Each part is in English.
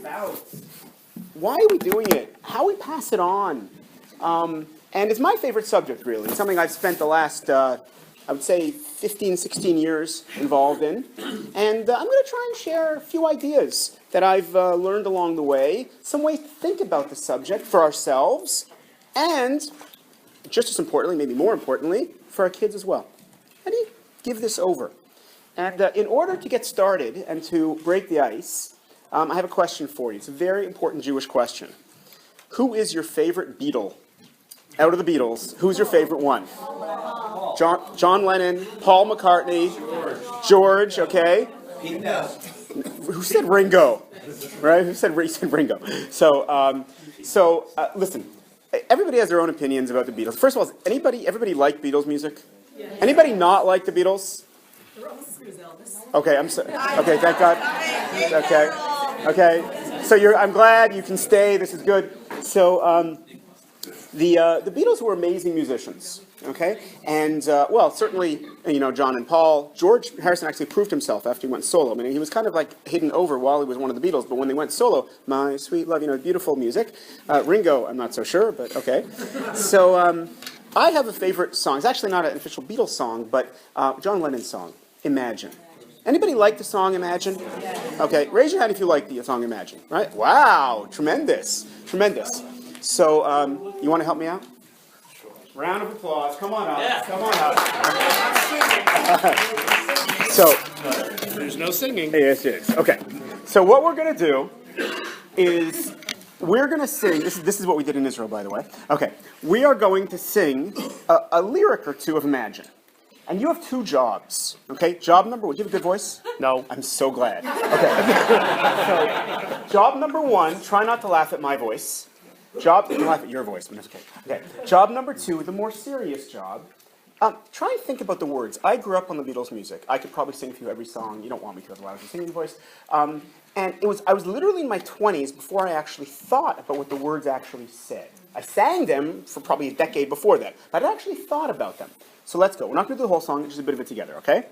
about? Why are we doing it? How we pass it on? And it's my favorite subject, really. It's something I've spent the last, I would say, 15, 16 years involved in. And I'm going to try and share a few ideas that I've learned along the way, some ways to think about the subject for ourselves, and just as importantly, maybe more importantly, for our kids as well. How do you give this over? And in order to get started and to break the ice, I have a question for you. It's a very important Jewish question. Who is your favorite Beatle? Out of the Beatles, who's your favorite one? John Lennon, Paul McCartney, George, okay? Who said Ringo? Right? Who said Ringo? So, listen. Everybody has their own opinions about the Beatles. First of all, everybody like Beatles music? Yeah. Anybody not like the Beatles? Okay, I'm sorry. Okay, thank God. Okay. So I'm glad you can stay. This is good. So the Beatles were amazing musicians. Okay, and certainly John and Paul. George Harrison actually proved himself after he went solo. I mean, he was kind of like hidden over while he was one of the Beatles, but when they went solo, My Sweet Love, beautiful music. Ringo, I'm not so sure, but okay. So I have a favorite song. It's actually not an official Beatles song, but John Lennon's song, Imagine. Anybody like the song Imagine? Okay, raise your hand if you like the song Imagine. Right? Wow, tremendous. So you want to help me out? Round of applause. Come on up. Yeah. Come on up. So, there's no singing. Yes, it is. Okay. So what we're going to do is we're going to sing. This is what we did in Israel, by the way. Okay. We are going to sing a lyric or two of Imagine. And you have two jobs. Okay. Job number one. Do you have a good voice? No. I'm so glad. Okay. So, job number one. Try not to laugh at my voice. You can laugh at your voice, but that's okay. Okay. Job number two, the more serious job. Try and think about the words. I grew up on the Beatles music. I could probably sing for you every song. You don't want me to, otherwise I'm singing voice. And I was literally in my 20s before I actually thought about what the words actually said. I sang them for probably a decade before that, but I actually thought about them. So let's go. We're not going to do the whole song, just a bit of it together, okay?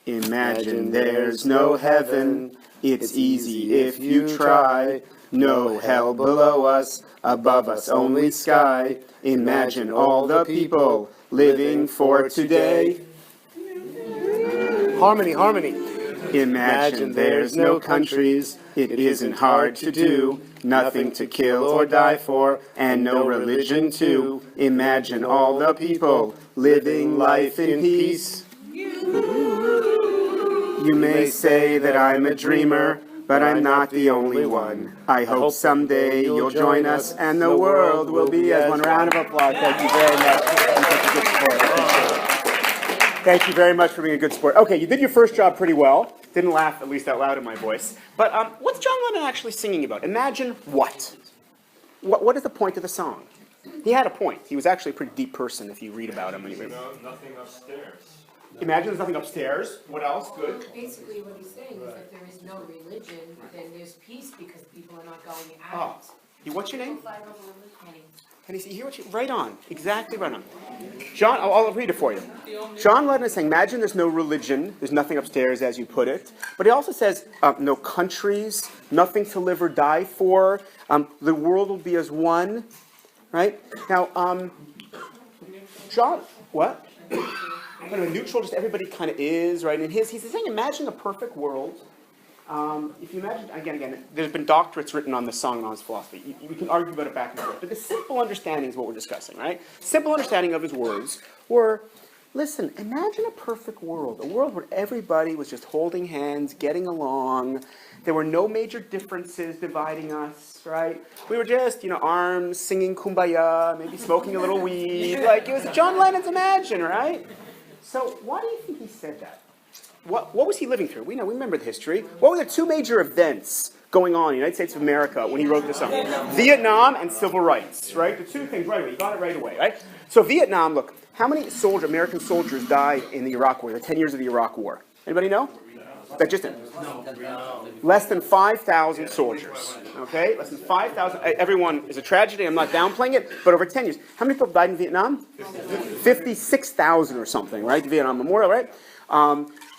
Imagine there's no heaven. It's easy if you try. No hell below us, above us only sky. Imagine all the people living for today. Harmony, harmony. Imagine there's no countries, it isn't hard to do. Nothing to kill or die for, and no religion too. Imagine all the people living life in peace. You may say that I'm a dreamer, but I'm not the only one. I hope someday you'll join us and the world will be as one. Round of applause. Thank you very much. Thank you very much for being a good sport. Okay, you did your first job pretty well. Didn't laugh, at least out loud, at my voice. But what's John Lennon actually singing about? Imagine what? What is the point of the song? He had a point. He was actually a pretty deep person if you read about him. Nothing upstairs. Imagine there's nothing upstairs. What else? Good. Basically, what he's saying is if there is no religion, then there's peace because people are not going out. What's your name? Penny. Penny, see, hear what you... Right on. Exactly right on. John, I'll read it for you. John Lennon is saying, imagine there's no religion, there's nothing upstairs, as you put it. But he also says, no countries, nothing to live or die for. The world will be as one. Right? Now, John... What? Kind of a neutral, just everybody kind of is, right? And he's saying, imagine a perfect world. If you imagine, again, there's been doctorates written on this song and on his philosophy. We can argue about it back and forth. But the simple understanding is what we're discussing, right? Simple understanding of his words were, listen, imagine a perfect world. A world where everybody was just holding hands, getting along. There were no major differences dividing us, right? We were just, arms, singing Kumbaya, maybe smoking a little weed. Like, it was John Lennon's Imagine, right? So why do you think he said that? What was he living through? We remember the history. What were the two major events going on in the United States of America when he wrote this song? Vietnam and civil rights, right? The two things right away. You got it right away, right? So Vietnam, look, how many American soldiers died in the Iraq War, the 10 years of the Iraq War? Anybody know? That just less than 5,000 soldiers. Okay? Less than 5,000. Everyone is a tragedy. I'm not downplaying it. But over 10 years. How many people died in Vietnam? 56,000 or something, right? The Vietnam Memorial, right?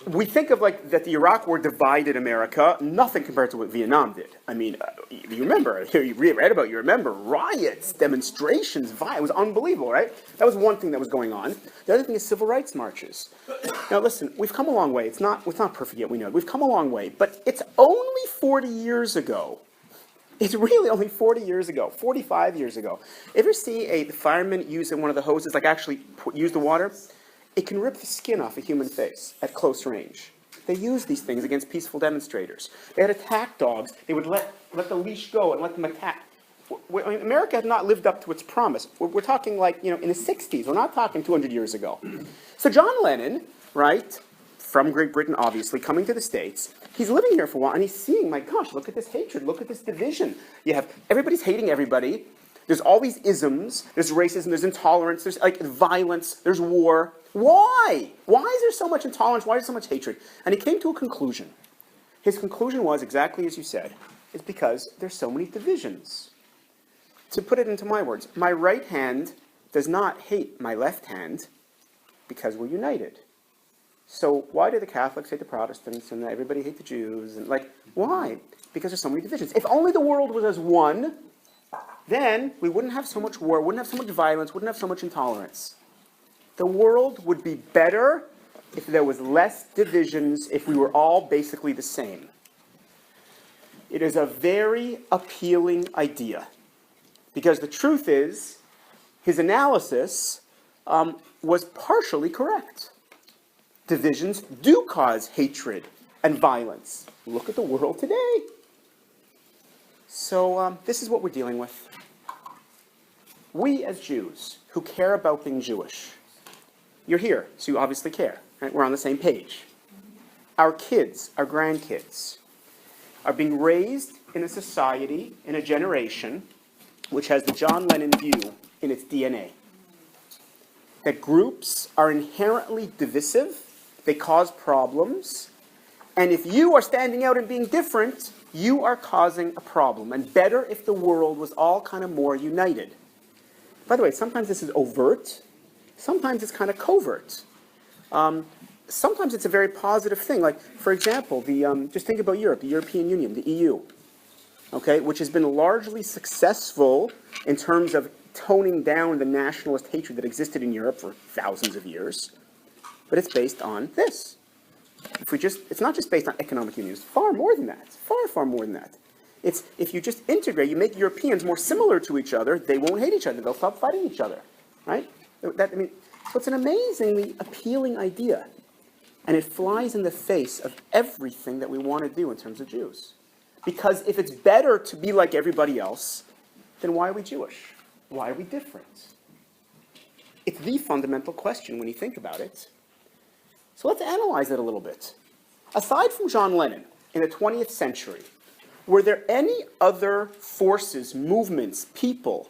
we think of like that the Iraq War divided America, nothing compared to what Vietnam did. I mean, you remember, you read about, you remember riots, demonstrations, it was unbelievable, right? That was one thing that was going on. The other thing is civil rights marches. Now listen, we've come a long way. It's not perfect yet, we know. We've come a long way, but it's only 40 years ago. It's really only 40 years ago, 45 years ago. Ever see a fireman using one of the hoses, like actually use the water? It can rip the skin off a human face at close range. They use these things against peaceful demonstrators. They had attack dogs. They would let the leash go and let them attack. I mean, America had not lived up to its promise. We're talking like, in the 60s. We're not talking 200 years ago. So John Lennon, right, from Great Britain, obviously, coming to the States, he's living here for a while, and he's seeing, my gosh, look at this hatred, look at this division. You have, everybody's hating everybody. There's all these isms. There's racism, there's intolerance, there's like violence, there's war. Why? Why is there so much intolerance? Why is there so much hatred? And he came to a conclusion. His conclusion was, exactly as you said, it's because there's so many divisions. To put it into my words, my right hand does not hate my left hand because we're united. So why do the Catholics hate the Protestants and everybody hate the Jews? And why? Because there's so many divisions. If only the world was as one, then we wouldn't have so much war, wouldn't have so much violence, wouldn't have so much intolerance. The world would be better if there was less divisions, if we were all basically the same. It is a very appealing idea. Because the truth is, his analysis was partially correct. Divisions do cause hatred and violence. Look at the world today. So this is what we're dealing with. We as Jews who care about being Jewish, you're here, so you obviously care. Right? We're on the same page. Our kids, our grandkids, are being raised in a society, in a generation, which has the John Lennon view in its DNA. That groups are inherently divisive, they cause problems, and if you are standing out and being different, you are causing a problem. And better if the world was all kind of more united. By the way, sometimes this is overt, sometimes it's kind of covert. Sometimes it's a very positive thing. Like, for example, just think about Europe, the European Union, the EU, okay, which has been largely successful in terms of toning down the nationalist hatred that existed in Europe for thousands of years. But it's based on this. It's not just based on economic union, it's far more than that. It's far, far more than that. It's, if you just integrate, you make Europeans more similar to each other, they won't hate each other, they'll stop fighting each other, right? So it's an amazingly appealing idea. And it flies in the face of everything that we want to do in terms of Jews. Because if it's better to be like everybody else, then why are we Jewish? Why are we different? It's the fundamental question when you think about it. So let's analyze it a little bit. Aside from John Lennon in the 20th century, were there any other forces, movements, people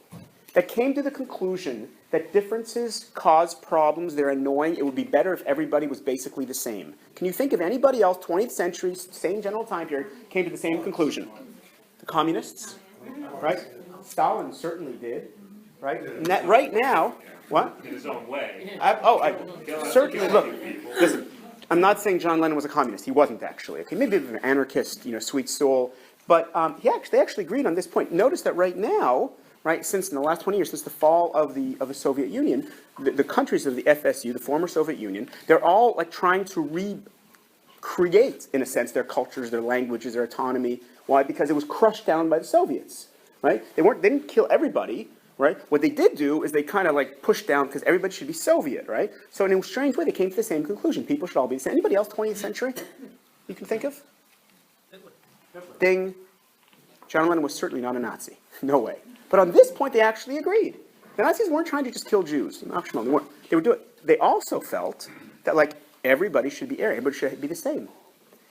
that came to the conclusion that differences cause problems, they're annoying, it would be better if everybody was basically the same? Can you think of anybody else, 20th century, same general time period, came to the same conclusion? The communists, right? Stalin certainly did, right? And that right now, what? In his own way. Certainly, look, listen, I'm not saying John Lennon was a communist. He wasn't actually. Okay, maybe an anarchist, sweet soul. But they actually agreed on this point. Notice that right now, right, since in the last 20 years, since the fall of the Soviet Union, the countries of the FSU, the former Soviet Union, they're all like trying to recreate, in a sense, their cultures, their languages, their autonomy. Why? Because it was crushed down by the Soviets, right? They didn't kill everybody, right? What they did do is they kind of like pushed down because everybody should be Soviet, right? So in a strange way, they came to the same conclusion. People should all be the same. Anybody else 20th century you can think of? Ding. John Lennon was certainly not a Nazi. No way. But on this point, they actually agreed. The Nazis weren't trying to just kill Jews. They weren't. They would do it. They also felt that like everybody should be Aryan, everybody should be the same.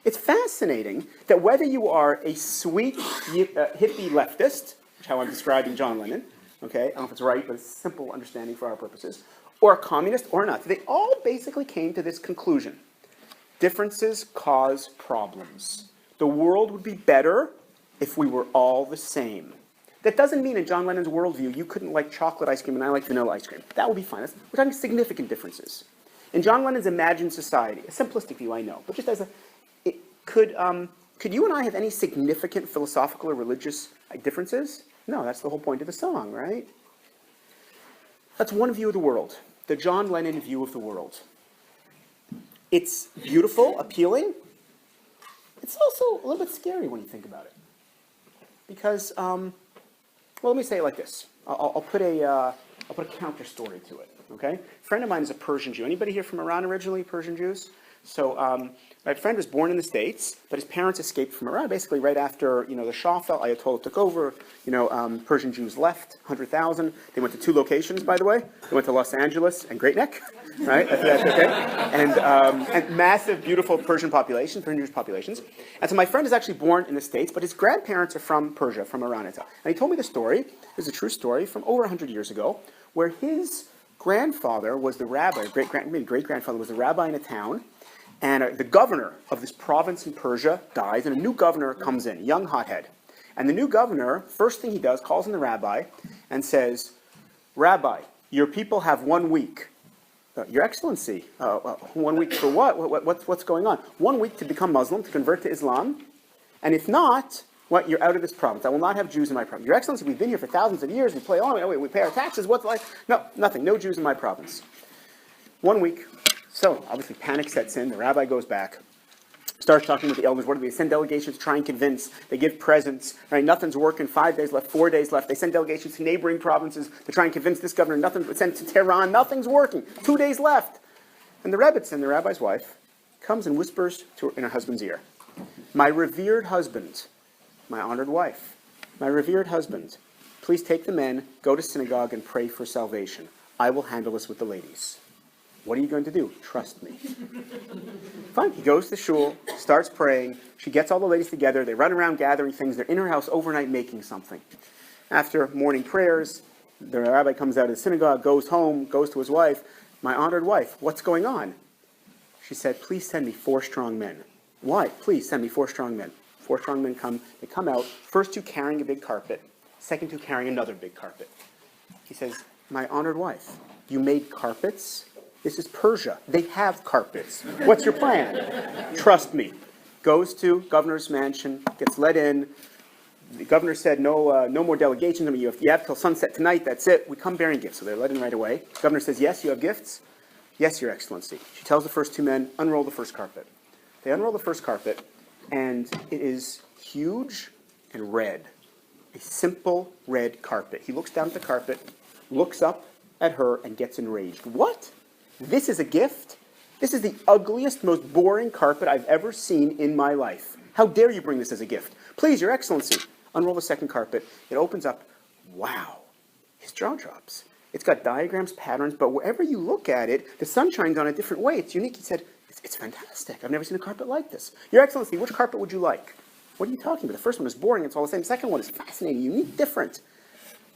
It's fascinating that whether you are a sweet hippie leftist, which is how I'm describing John Lennon, okay, I don't know if it's right, but it's a simple understanding for our purposes, or a communist or not, they all basically came to this conclusion. Differences cause problems. The world would be better if we were all the same. That doesn't mean in John Lennon's worldview you couldn't like chocolate ice cream and I like vanilla ice cream. That would be fine. We're talking significant differences. In John Lennon's imagined society, a simplistic view, I know, but just as could you and I have any significant philosophical or religious differences? No, that's the whole point of the song, right? That's one view of the world, the John Lennon view of the world. It's beautiful, appealing. It's also a little bit scary when you think about it. Because, well, let me say it like this. I'll put a counter story to it, okay? A friend of mine is a Persian Jew. Anybody here from Iran originally, Persian Jews? So my friend was born in the States, but his parents escaped from Iran basically right after, the Shah fell, Ayatollah took over, Persian Jews left, 100,000. They went to 2 locations, by the way. They went to Los Angeles and Great Neck, right? That's okay. And massive, beautiful Persian Jewish populations. And so my friend is actually born in the States, but his grandparents are from Persia, from Iran. And he told me the story, this is a true story, from over 100 years ago, where his grandfather was the rabbi, great-grandfather was the rabbi in a town, and the governor of this province in Persia dies, and a new governor comes in, young hothead. And the new governor, first thing he does, calls in the rabbi and says, "Rabbi, your people have 1 week." "Your Excellency, 1 week for what? What's going on?" "1 week to become Muslim, to convert to Islam. And if not, you're out of this province. I will not have Jews in my province." "Your Excellency, we've been here for thousands of years. We play along. We pay our taxes. What's like?" "No, nothing. No Jews in my province." 1 week. So, obviously, panic sets in. The rabbi goes back, starts talking with the elders. What do they send delegations to try and convince? They give presents. Right? Nothing's working. 5 days left, 4 days left. They send delegations to neighboring provinces to try and convince this governor. Nothing. Sent to Tehran. Nothing's working. 2 days left. And the Rebbitzin, the rabbi's wife, comes and whispers in her husband's ear, "My revered husband, my honored wife, my revered husband, please take the men, go to synagogue, and pray for salvation. I will handle this with the ladies." "What are you going to do?" "Trust me." Fine. He goes to shul, starts praying. She gets all the ladies together. They run around gathering things. They're in her house overnight making something. After morning prayers, the rabbi comes out of the synagogue, goes home, goes to his wife. "My honored wife, what's going on?" She said, "Please send me 4 strong men." "Why? Please send me 4 strong men." 4 strong men come. They come out. First 2 carrying a big carpet. Second 2 carrying another big carpet. He says, "My honored wife, you made carpets? This is Persia. They have carpets. What's your plan?" "Trust me." Goes to governor's mansion, gets let in. The governor said, no more delegations. I mean, you have till sunset tonight. That's it. We come bearing gifts. So they're let in right away. The governor says, "Yes, you have gifts?" "Yes, Your Excellency." She tells the first 2 men, "Unroll the first carpet." They unroll the first carpet, and it is huge and red. A simple red carpet. He looks down at the carpet, looks up at her, and gets enraged. "What? This is a gift? This is the ugliest, most boring carpet I've ever seen in my life. How dare you bring this as a gift? Please, Your Excellency." Unroll the second carpet. It opens up. Wow. His jaw drops. It's got diagrams, patterns, but wherever you look at it, the sun shines on a different way. It's unique. He said, it's fantastic. I've never seen a carpet like this. "Your Excellency, which carpet would you like?" "What are you talking about? The first one is boring. It's all the same. The second one is fascinating, unique, different."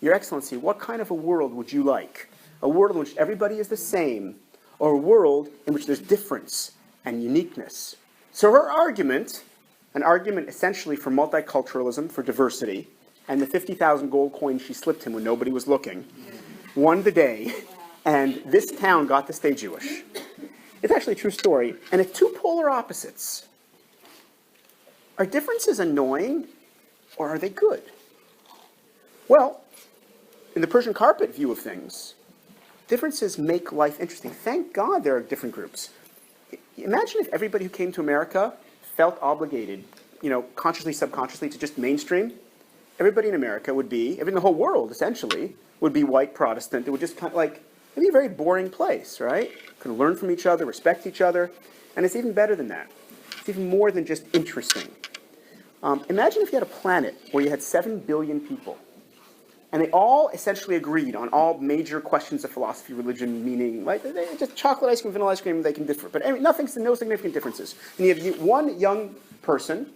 "Your Excellency, what kind of a world would you like? A world in which everybody is the same, or a world in which there's difference and uniqueness?" So her argument, an argument essentially for multiculturalism, for diversity, and the 50,000 gold coins she slipped him when nobody was looking, won the day, and this town got to stay Jewish. It's actually a true story, and it's 2 polar opposites. Are differences annoying, or are they good? Well, in the Persian carpet view of things, differences make life interesting. Thank God there are different groups. Imagine if everybody who came to America felt obligated, consciously, subconsciously, to just mainstream. Everybody in America would be, in the whole world, essentially, would be white Protestant. It would just it'd be a very boring place, right? Could learn from each other, respect each other, and it's even better than that. It's even more than just interesting. Imagine if you had a planet where you had 7 billion people, and they all essentially agreed on all major questions of philosophy, religion, meaning, like, just chocolate ice cream, vanilla ice cream, they can differ. But anyway, no significant differences. And you have one young person,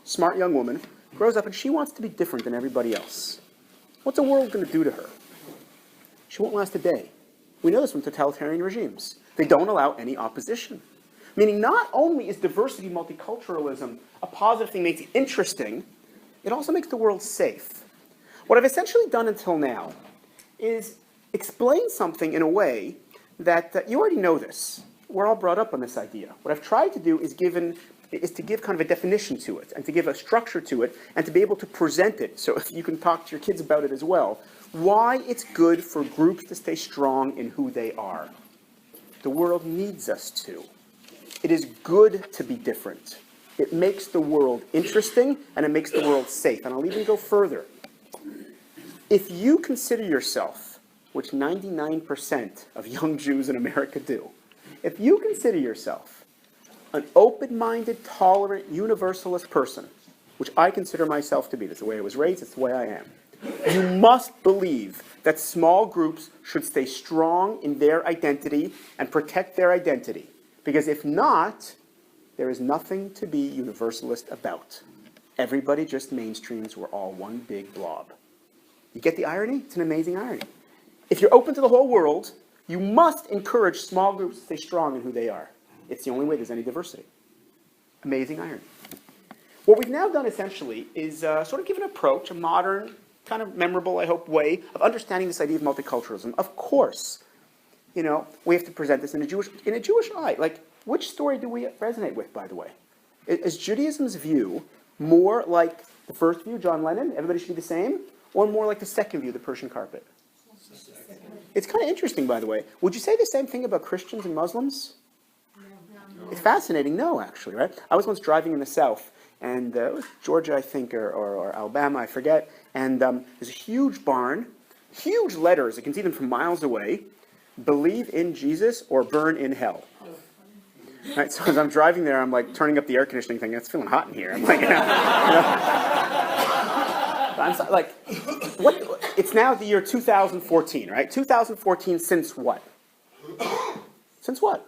smart young woman, grows up and she wants to be different than everybody else. What's the world going to do to her? She won't last a day. We know this from totalitarian regimes. They don't allow any opposition. Meaning not only is diversity, multiculturalism a positive thing, makes it interesting, it also makes the world safe. What I've essentially done until now is explain something in a way that you already know this. we're all brought up on this idea. What I've tried to do is to give kind of a definition to it, and to give a structure to it, and to be able to present it, so you can talk to your kids about it as well. Why it's good for groups to stay strong in who they are. The world needs us to. It is good to be different. It makes the world interesting, and it makes the world safe. And I'll even go further. If you consider yourself, which 99% of young Jews in America do, if you consider yourself an open-minded, tolerant, universalist person, which I consider myself to be, that's the way I was raised, it's the way I am, you must believe that small groups should stay strong in their identity and protect their identity. Because if not, there is nothing to be universalist about. Everybody just mainstreams. We're all one big blob. You get the irony? It's an amazing irony. If you're open to the whole world, you must encourage small groups to stay strong in who they are. It's the only way there's any diversity. Amazing irony. What we've now done essentially is sort of give an approach, a modern, kind of memorable, I hope, way of understanding this idea of multiculturalism. Of course, we have to present this in a Jewish light. Like, which story do we resonate with, by the way? Is Judaism's view more like the first view, John Lennon, everybody should be the same, or more like the second view, the Persian carpet? It's kind of interesting, by the way. Would you say the same thing about Christians and Muslims? It's fascinating. No, actually, right? I was once driving in the South, and it was Georgia, I think, or Alabama, I forget, and there's a huge barn, huge letters, you can see them from miles away, believe in Jesus or burn in hell. Right, so as I'm driving there, I'm like turning up the air conditioning thing, it's feeling hot in here. I'm like, what? It's now the year 2014, right? 2014 since what? Since what?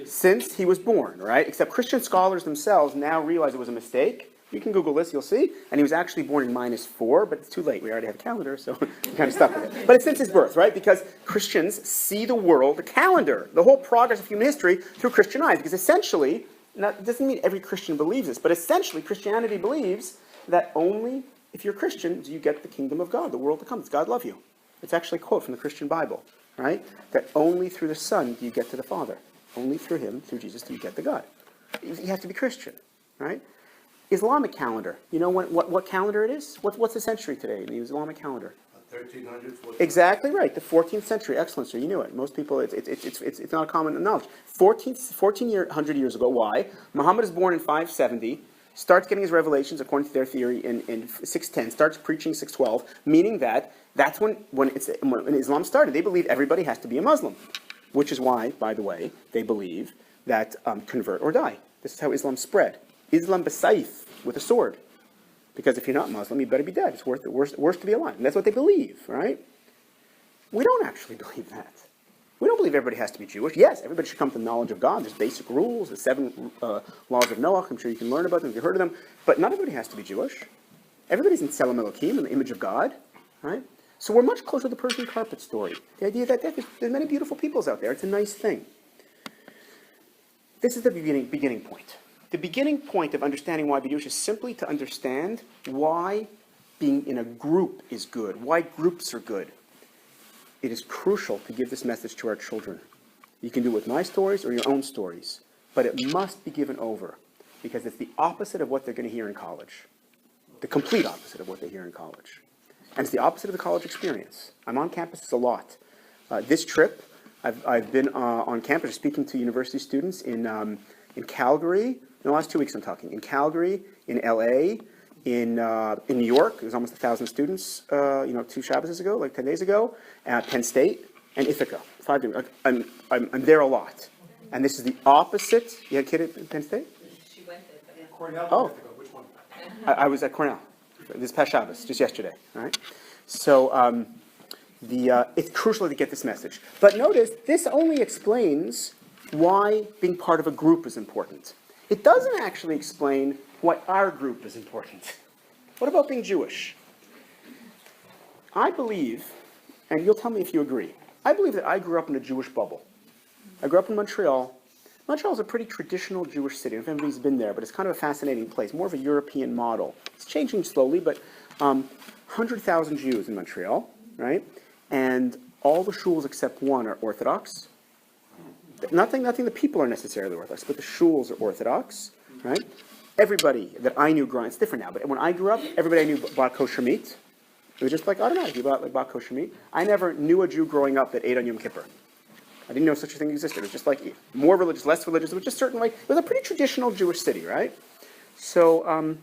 Since he was born, right? Except Christian scholars themselves now realize it was a mistake. You can Google this, you'll see. And he was actually born in -4, but it's too late. We already have a calendar, so we're kind of stuck with it. But it's since his birth, right? Because Christians see the world, the calendar, the whole progress of human history through Christian eyes. Because essentially, now, it doesn't mean every Christian believes this, but essentially Christianity believes that only if you're Christian do you get the kingdom of God, the world to come. Does God love you? It's actually a quote from the Christian Bible, right? That only through the Son do you get to the Father. Only through him, through Jesus, do you get to God. You have to be Christian, right? Islamic calendar. You know what calendar it is? What's the century today in the Islamic calendar? 1300s. Exactly right. The 14th century. Excellent, sir. You knew it. Most people, it's not a common knowledge. 1400 years ago. Why? Muhammad is born in 570. Starts getting his revelations, according to their theory, in 610. Starts preaching 612, meaning that's when Islam started. They believe everybody has to be a Muslim, which is why, by the way, they believe that convert or die. This is how Islam spread. Islam b'saif, with a sword. Because if you're not Muslim, you better be dead. It's worse to be alive. And that's what they believe, right? We don't actually believe that. We don't believe everybody has to be Jewish. Yes, everybody should come to the knowledge of God. There's basic rules, the 7 laws of Noah. I'm sure you can learn about them if you've heard of them. But not everybody has to be Jewish. Everybody's in Tselem Elohim, in the image of God, right? So we're much closer to the Persian carpet story. The idea that there's many beautiful peoples out there. It's a nice thing. This is the beginning point. The beginning point of understanding why be Jewish is simply to understand why being in a group is good, why groups are good. It is crucial to give this message to our children. You can do it with my stories or your own stories, but it must be given over because it's the opposite of what they're going to hear in college. The complete opposite of what they hear in college. And it's the opposite of the college experience. I'm on campus a lot. This trip, I've been on campus speaking to university students in Calgary. In the last 2 weeks I'm talking. In Calgary, in LA, in New York, there's almost 1,000 students, 2 Shabbos ago, like 10 days ago, at Penn State, and Ithaca. 5 days. I'm there a lot. And this is the opposite. You had a kid at Penn State? She went there. Cornell. Oh. Which one? I was at Cornell this past Shabbos, just yesterday. All right? So it's crucial to get this message. But notice, this only explains why being part of a group is important. It doesn't actually explain why our group is important. What about being Jewish? I believe, and you'll tell me if you agree, I believe that I grew up in a Jewish bubble. I grew up in Montreal. Montreal is a pretty traditional Jewish city. I don't know if anybody's been there, but it's kind of a fascinating place, more of a European model. It's changing slowly, but 100,000 Jews in Montreal, right? And all the shuls except one are Orthodox. Nothing the people are necessarily Orthodox, but the shuls are Orthodox, right? Everybody that I knew growing, it's different now, but when I grew up, everybody I knew bought kosher meat. It was just like automatic, you bought kosher meat. I never knew a Jew growing up that ate on Yom Kippur. I didn't know such a thing existed. It was just like more religious, less religious. It was just certain, like, it was a pretty traditional Jewish city, right? So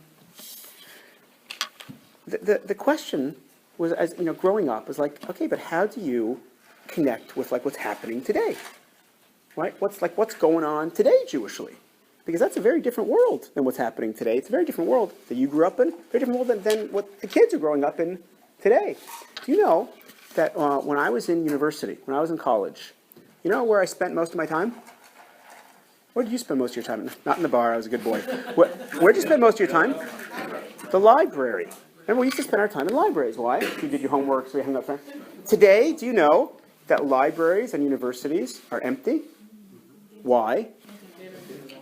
the question was, as you know, growing up, was like, okay, but how do you connect with like what's happening today, right? What's going on today Jewishly? Because that's a very different world than what's happening today. It's a very different world that you grew up in, very different world than what the kids are growing up in today. Do you know that when I was in university, when I was in college, you know where I spent most of my time? Where did you spend most of your time? Not in the bar, I was a good boy. Where did you spend most of your time? The library. Remember, we used to spend our time in libraries. Why? You did your homework, so we hung up there. Today, do you know that libraries and universities are empty? Why?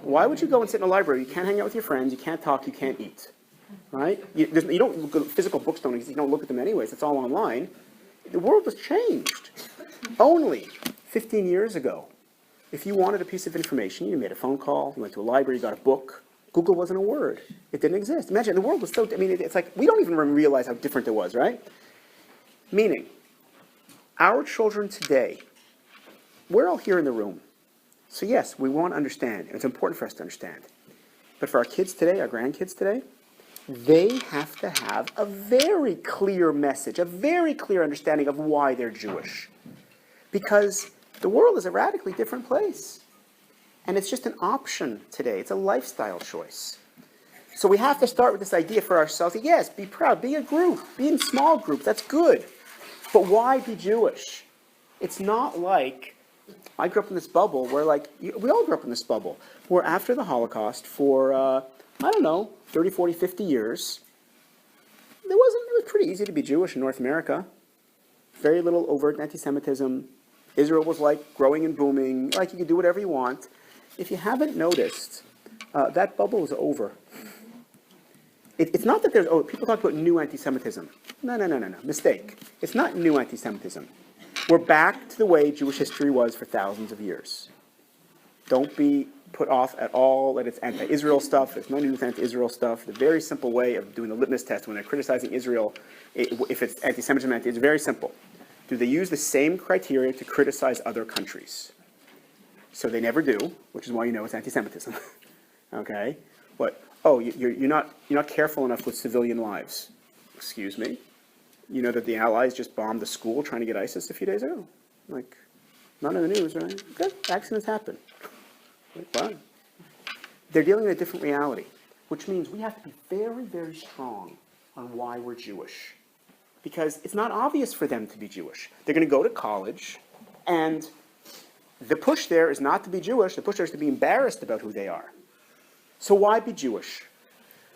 Why would you go and sit in a library? You can't hang out with your friends, you can't talk, you can't eat. Right? You don't, physical books don't exist, you don't look at them anyways, it's all online. The world has changed. Only 15 years ago, if you wanted a piece of information, you made a phone call, you went to a library, you got a book. Google wasn't a word. It didn't exist. Imagine, the world was so, it's like, we don't even realize how different it was, right? Meaning, our children today, we're all here in the room. So yes, we want to understand, and it's important for us to understand. But for our kids today, our grandkids today, they have to have a very clear message, a very clear understanding of why they're Jewish. Because the world is a radically different place. And it's just an option today. It's a lifestyle choice. So we have to start with this idea for ourselves. Yes, be proud, be a group, be in small groups, that's good. But why be Jewish? It's not like, I grew up in this bubble where we all grew up in this bubble, where after the Holocaust for, 30, 40, 50 years, it was pretty easy to be Jewish in North America. Very little overt anti-Semitism. Israel was like growing and booming, like you could do whatever you want. If you haven't noticed, that bubble is over. It's not that people talk about new anti-Semitism. No, mistake. It's not new anti-Semitism. We're back to the way Jewish history was for thousands of years. Don't be put off at all that it's anti-Israel stuff. There's no new anti-Israel stuff. The very simple way of doing the litmus test when they're criticizing Israel, if it's anti-Semitism, it's very simple. Do they use the same criteria to criticize other countries? So they never do, which is why you know it's anti-Semitism. Okay? What? Oh, you're not careful enough with civilian lives. Excuse me? You know that the Allies just bombed the school trying to get ISIS a few days ago? Like, none of the news, right? Okay, accidents happen. Like, fine. They're dealing with a different reality, which means we have to be very, very strong on why we're Jewish. Because it's not obvious for them to be Jewish. They're going to go to college, and the push there is not to be Jewish. The push there is to be embarrassed about who they are. So why be Jewish?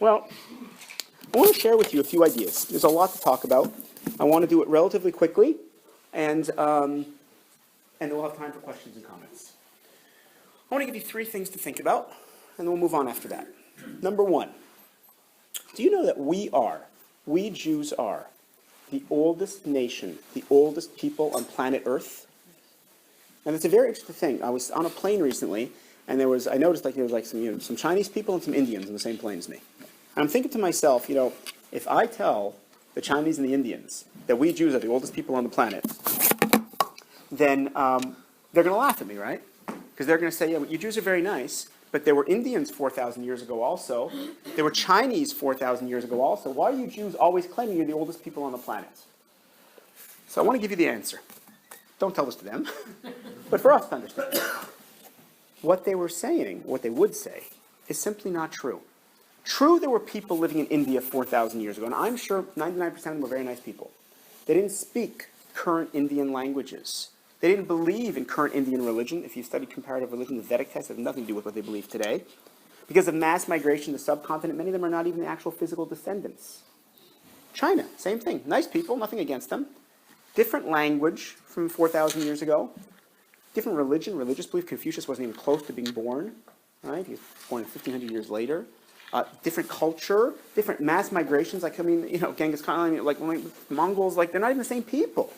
Well, I want to share with you a few ideas. There's a lot to talk about. I want to do it relatively quickly, and then we'll have time for questions and comments. I want to give you 3 things to think about, and then we'll move on after that. Number 1, do you know that we Jews are, the oldest nation, the oldest people on planet Earth? And it's a very interesting thing. I was on a plane recently, and I noticed there was some Chinese people and some Indians on the same plane as me. And I'm thinking to myself, if I tell the Chinese and the Indians that we Jews are the oldest people on the planet, then they're going to laugh at me, right? Because they're going to say, yeah, you Jews are very nice, but there were Indians 4,000 years ago also. There were Chinese 4,000 years ago also. Why are you Jews always claiming you're the oldest people on the planet? So I want to give you the answer. Don't tell this to them, but for us to understand. What they were saying, what they would say, is simply not true. True, there were people living in India 4,000 years ago, and I'm sure 99% of them were very nice people. They didn't speak current Indian languages. They didn't believe in current Indian religion. If you study comparative religion, the Vedic texts have nothing to do with what they believe today. Because of mass migration to the subcontinent, many of them are not even the actual physical descendants. China, same thing. Nice people, nothing against them. Different language from 4,000 years ago. Different religion, religious belief. Confucius wasn't even close to being born. Right? He was born 1,500 years later. Different culture, different mass migrations. Genghis Khan, Mongols, they're not even the same people.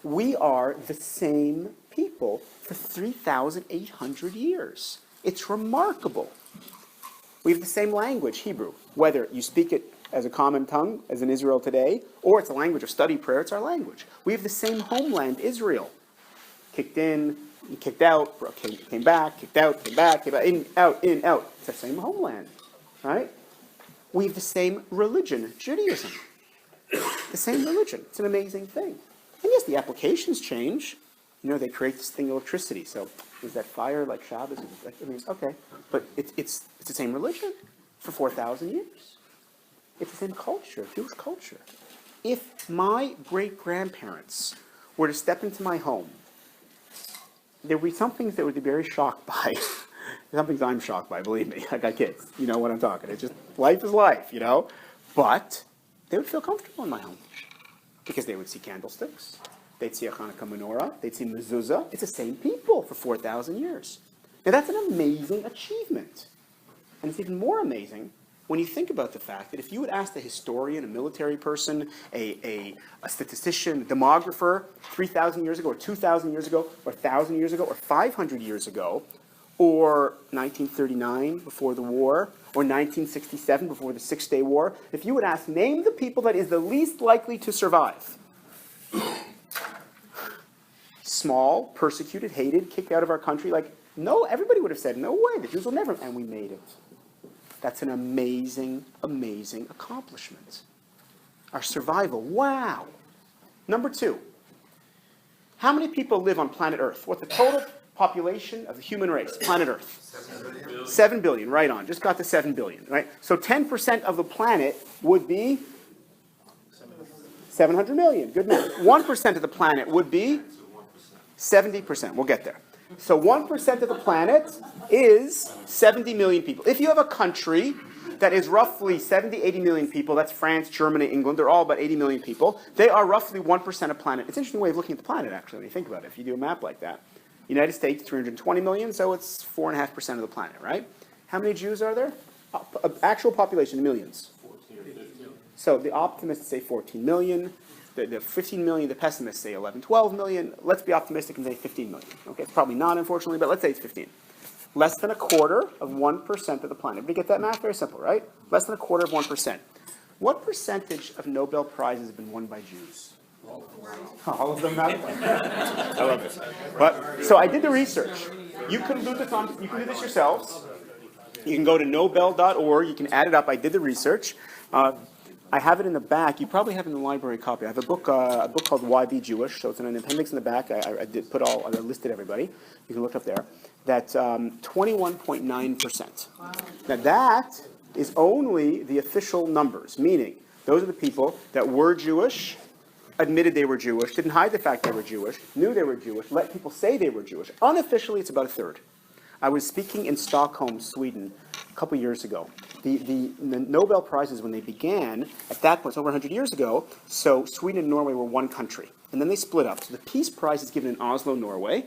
We are the same people for 3,800 years. It's remarkable. We have the same language, Hebrew. Whether you speak it as a common tongue, as in Israel today, or it's a language of study prayer, it's our language. We have the same homeland, Israel. Kicked in, kicked out, came back, kicked out, came back, in, out, in, out. It's the same homeland, right? We have the same religion, Judaism. The same religion. It's an amazing thing. And yes, the applications change. You know, they create this thing, electricity. So is that fire like Shabbos? I mean, okay. But it's the same religion for 4,000 years. It's the same culture, Jewish culture. If my great-grandparents were to step into my home, there would be some things that would be very shocked by. Some things I'm shocked by, believe me. I got kids. You know what I'm talking. It's just, life is life, you know. But they would feel comfortable in my home. Because they would see candlesticks. They'd see a Hanukkah menorah. They'd see mezuzah. It's the same people for 4,000 years. Now that's an amazing achievement. And it's even more amazing when you think about the fact that if you would ask a historian, a military person, a statistician, a demographer 3,000 years ago, or 2,000 years ago, or 1,000 years ago, or 500 years ago, or 1939 before the war, or 1967 before the Six-Day War, if you would ask, name the people that is the least likely to survive. Small, persecuted, hated, kicked out of our country, like, no, everybody would have said, no way, the Jews will never, and we made it. That's an amazing, amazing accomplishment. Our survival, wow. Number 2, how many people live on planet Earth? What's the total population of the human race, planet Earth? 7 billion. 7 billion, right on. Just got to 7 billion, right? So 10% of the planet would be 700 million. Good math. 1% of the planet would be 70%. We'll get there. So 1% of the planet is 70 million people. If you have a country that is roughly 70, 80 million people, that's France, Germany, England, they're all about 80 million people, they are roughly 1% of planet. It's an interesting way of looking at the planet, actually, when you think about it, if you do a map like that. United States, 320 million, so it's 4.5% of the planet, right? How many Jews are there? Actual population, millions. 14 or 15. So the optimists say 14 million. The 15 million, the pessimists say 11, 12 million. Let's be optimistic and say 15 million. Okay, it's probably not, unfortunately, but let's say it's 15. Less than a quarter of 1% of the planet. Everybody get that math? Very simple, right? Less than a quarter of 1%. What percentage of Nobel Prizes have been won by Jews? All of them now? I love it. But, so I did the research. You can do this yourselves. You can go to nobel.org. You can add it up. I did the research. I have it in the back. You probably have it in the library copy. I have a book called Why Be Jewish. So it's in an appendix in the back. I listed everybody. You can look up there. That's 21.9%. Now that is only the official numbers, meaning those are the people that were Jewish, admitted they were Jewish, didn't hide the fact they were Jewish, knew they were Jewish, let people say they were Jewish. Unofficially, it's about a third. I was speaking in Stockholm, Sweden, a couple years ago. The Nobel Prizes, when they began, at that point, it's over 100 years ago, so Sweden and Norway were one country. And then they split up. So the Peace Prize is given in Oslo, Norway.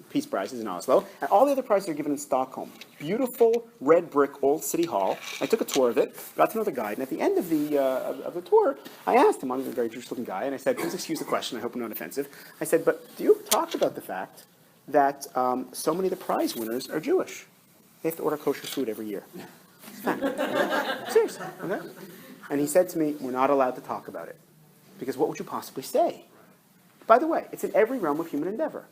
Peace Prize is in Oslo. And all the other prizes are given in Stockholm. Beautiful, red brick, old city hall. I took a tour of it, got to know the guide, and at the end of the tour, I asked him, I was a very Jewish-looking guy, and I said, please excuse the question, I hope I'm not offensive. I said, but do you talk about the fact that so many of the prize winners are Jewish? They have to order kosher food every year. Seriously. Okay? And he said to me, we're not allowed to talk about it. Because what would you possibly say? By the way, it's in every realm of human endeavor.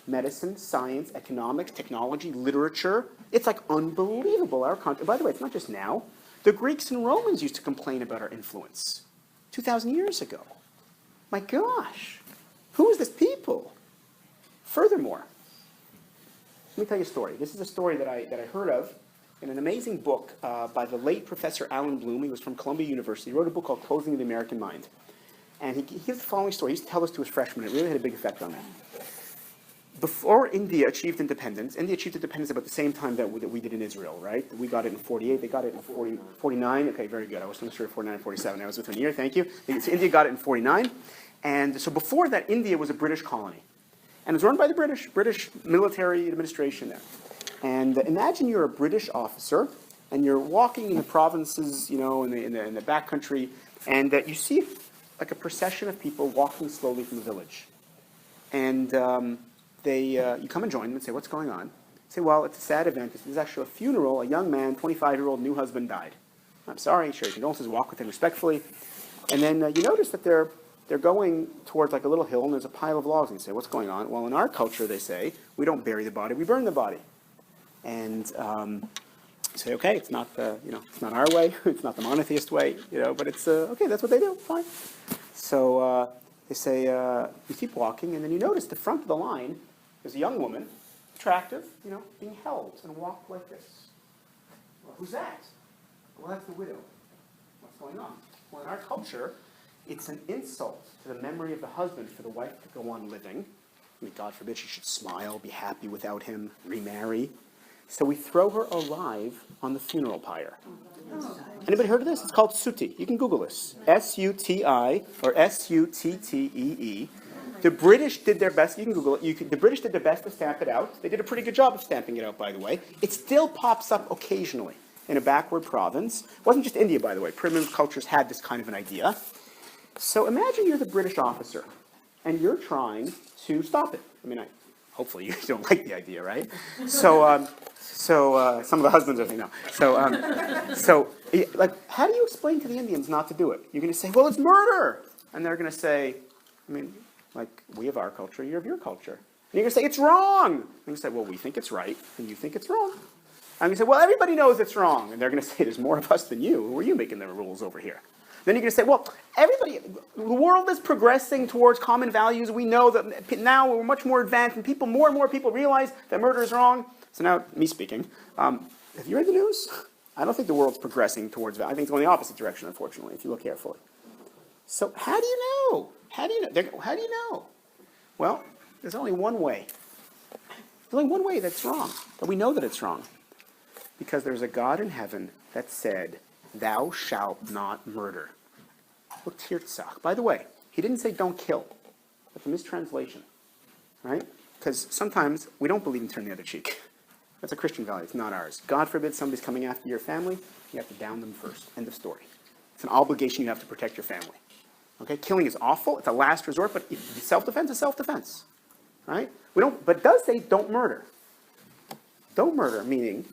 Medicine, science, economics, technology, literature. It's like unbelievable. Our country. By the way, it's not just now. The Greeks and Romans used to complain about our influence 2,000 years ago. My gosh. Who is this people? Furthermore, let me tell you a story. This is a story that I heard of in an amazing book by the late Professor Alan Bloom. He was from Columbia University. He wrote a book called Closing the American Mind. And he gives the following story. He used to tell this to his freshmen. It really had a big effect on them. Before India achieved independence about the same time that we did in Israel, right? We got it in 48. They got it in 49. Okay, very good. I wasn't sure 49 or 47. I was within a year. Thank you. So India got it in 49. And so before that, India was a British colony. And it was run by the British military administration there. And imagine you're a British officer, and you're walking in the provinces, you know, in the back country, and you see like a procession of people walking slowly from the village. And you come and join them and say, what's going on? Say, well, it's a sad event. This is actually a funeral. A young man, 25-year-old, new husband died. I'm sorry, share your condolences, walk with him respectfully. And then you notice that they're going towards like a little hill, and there's a pile of logs. And you say, what's going on? Well, in our culture, they say, we don't bury the body, we burn the body. And you say, okay, it's not it's not our way, it's not the monotheist way, but it's okay. That's what they do. Fine. So they say you keep walking, and then you notice the front of the line. There's a young woman, attractive, being held and walked like this. Well, who's that? Well, that's the widow. What's going on? Well, in our culture, it's an insult to the memory of the husband for the wife to go on living. I mean, God forbid she should smile, be happy without him, remarry. So we throw her alive on the funeral pyre. Anybody heard of this? It's called sutti. You can Google this. S-U-T-I or S-U-T-T-E-E. The British did their best. You can Google it. The British did their best to stamp it out. They did a pretty good job of stamping it out, by the way. It still pops up occasionally in a backward province. It wasn't just India, by the way. Primitive cultures had this kind of an idea. So imagine you're the British officer, and you're trying to stop it. I mean, hopefully you don't like the idea, right? So some of the husbands are saying no. So how do you explain to the Indians not to do it? You're going to say, well, it's murder. And they're going to say, we have our culture, you have your culture. And you're going to say, it's wrong. And you're going to say, well, we think it's right, and you think it's wrong. I'm going to say, well, everybody knows it's wrong. And they're going to say, there's more of us than you. Who are you making the rules over here? Then you're going to say, well, the world is progressing towards common values. We know that now we're much more advanced, and more and more people realize that murder is wrong. So now, me speaking, have you read the news? I don't think the world's progressing towards that. I think it's going the opposite direction, unfortunately, if you look carefully. So how do you know? How do you know? Well, there's only one way. There's only one way that's wrong, that we know that it's wrong. Because there's a God in heaven that said, thou shalt not murder. Look, Tirtzach. By the way, he didn't say don't kill. That's a mistranslation, right? Because sometimes we don't believe in turning the other cheek. That's a Christian value. It's not ours. God forbid somebody's coming after your family, you have to down them first. End of story. It's an obligation you have to protect your family. Okay? Killing is awful. It's a last resort, but self-defense is self-defense, right? But it does say don't murder. Don't murder, meaning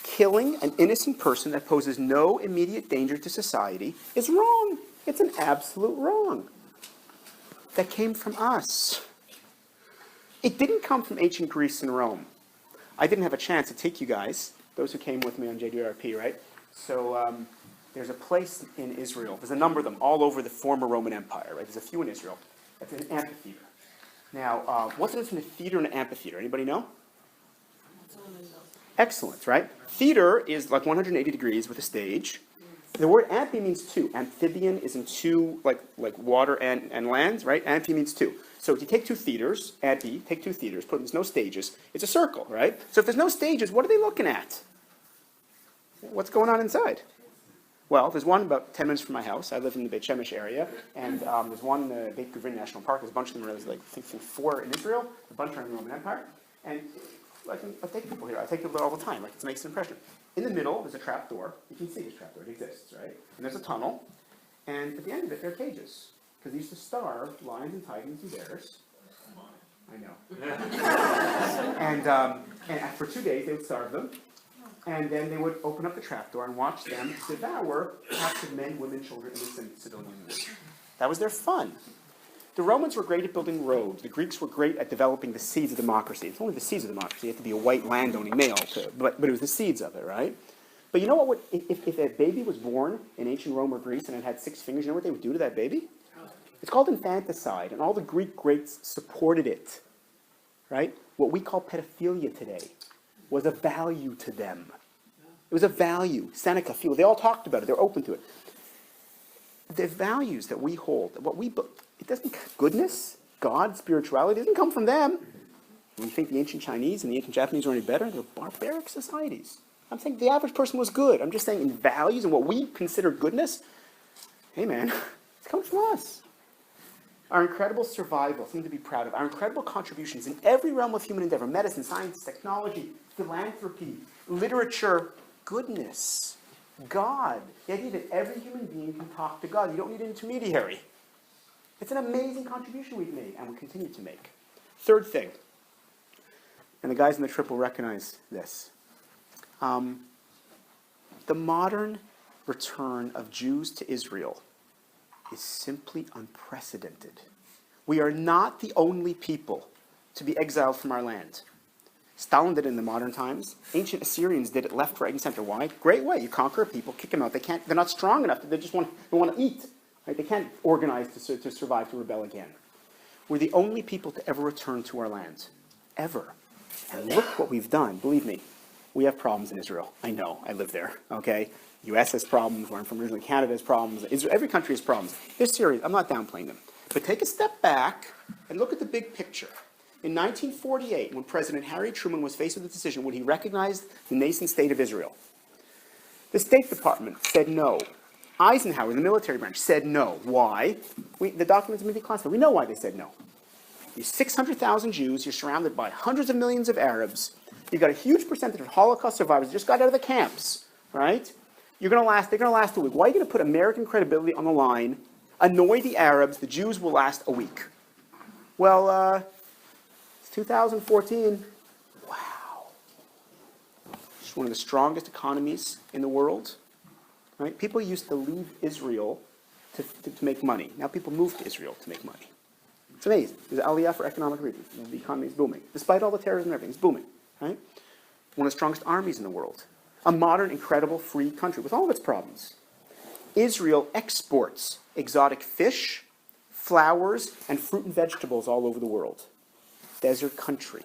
killing an innocent person that poses no immediate danger to society is wrong. It's an absolute wrong. That came from us. It didn't come from ancient Greece and Rome. I didn't have a chance to take you guys, those who came with me on JDRP, right? So there's a place in Israel. There's a number of them all over the former Roman Empire, right? There's a few in Israel. It's an amphitheater. Now, what's the difference between a theater and an amphitheater? Anybody know? Excellent, right? Theater is like 180 degrees with a stage. The word amphi means two. Amphibian is in two, like water and lands, right? Amphi means two. So if you take two theaters, take two theaters, there's no stages, it's a circle, right? So if there's no stages, what are they looking at? What's going on inside? Well, there's one about 10 minutes from my house. I live in the Beit Shemesh area, and there's one in the Beit Guvrin National Park. There's a bunch of them, there's like I think 4 in Israel, a bunch are in the Roman Empire, and I take people here. I take people all the time. It makes an impression. In the middle, there's a trap door. You can see this trap door. It exists, right? And there's a tunnel. And at the end of it, there are cages. Because they used to starve lions and tigers and bears. I know. And for 2 days, they would starve them. And then they would open up the trap door and watch them devour captured men, women, children, innocent civilians. That was their fun. The Romans were great at building roads. The Greeks were great at developing the seeds of democracy. It's only the seeds of democracy. You have to be a white landowning male, but it was the seeds of it, right? But you know what? If a baby was born in ancient Rome or Greece and it had 6 fingers, you know what they would do to that baby? It's called infanticide, and all the Greek greats supported it, right? What we call pedophilia today was a value to them. It was a value. Seneca, Philo, they all talked about it. They're open to it. The values that we hold, it doesn't, goodness, God, spirituality, doesn't come from them. We think the ancient Chinese and the ancient Japanese are any better. They're barbaric societies. I'm saying the average person was good. I'm just saying in values and what we consider goodness, hey man, it's coming from us. Our incredible survival, something to be proud of. Our incredible contributions in every realm of human endeavor, medicine, science, technology, philanthropy, literature, goodness, God. The idea that every human being can talk to God. You don't need an intermediary. It's an amazing contribution we've made, and we continue to make. Third thing, and the guys in the trip will recognize this. The modern return of Jews to Israel is simply unprecedented. We are not the only people to be exiled from our land. Stalin did it in the modern times. Ancient Assyrians did it left, right, and center. Why? Great way. You conquer a people, kick them out. They're not strong enough. They want to eat. Right? They can't organize to survive, to rebel again. We're the only people to ever return to our land. Ever. And look what we've done. Believe me, we have problems in Israel. I know. I live there. Okay? U.S. has problems. Where I'm from originally, Canada has problems. Israel, every country has problems. They're serious. I'm not downplaying them. But take a step back and look at the big picture. In 1948, when President Harry Truman was faced with the decision, would he recognize the nascent state of Israel? The State Department said no. Eisenhower, the military branch, said no. Why? The documents have been declassified. We know why they said no. You're 600,000 Jews. You're surrounded by hundreds of millions of Arabs. You've got a huge percentage of Holocaust survivors just got out of the camps, right? They're going to last a week. Why are you going to put American credibility on the line, annoy the Arabs, the Jews will last a week? Well, it's 2014. Wow. It's one of the strongest economies in the world. Right? People used to leave Israel to make money. Now people move to Israel to make money. It's amazing. There's aliyah for economic reasons. The economy is booming. Despite all the terrorism and everything, it's booming. Right? One of the strongest armies in the world. A modern, incredible, free country with all of its problems. Israel exports exotic fish, flowers, and fruit and vegetables all over the world. Desert country.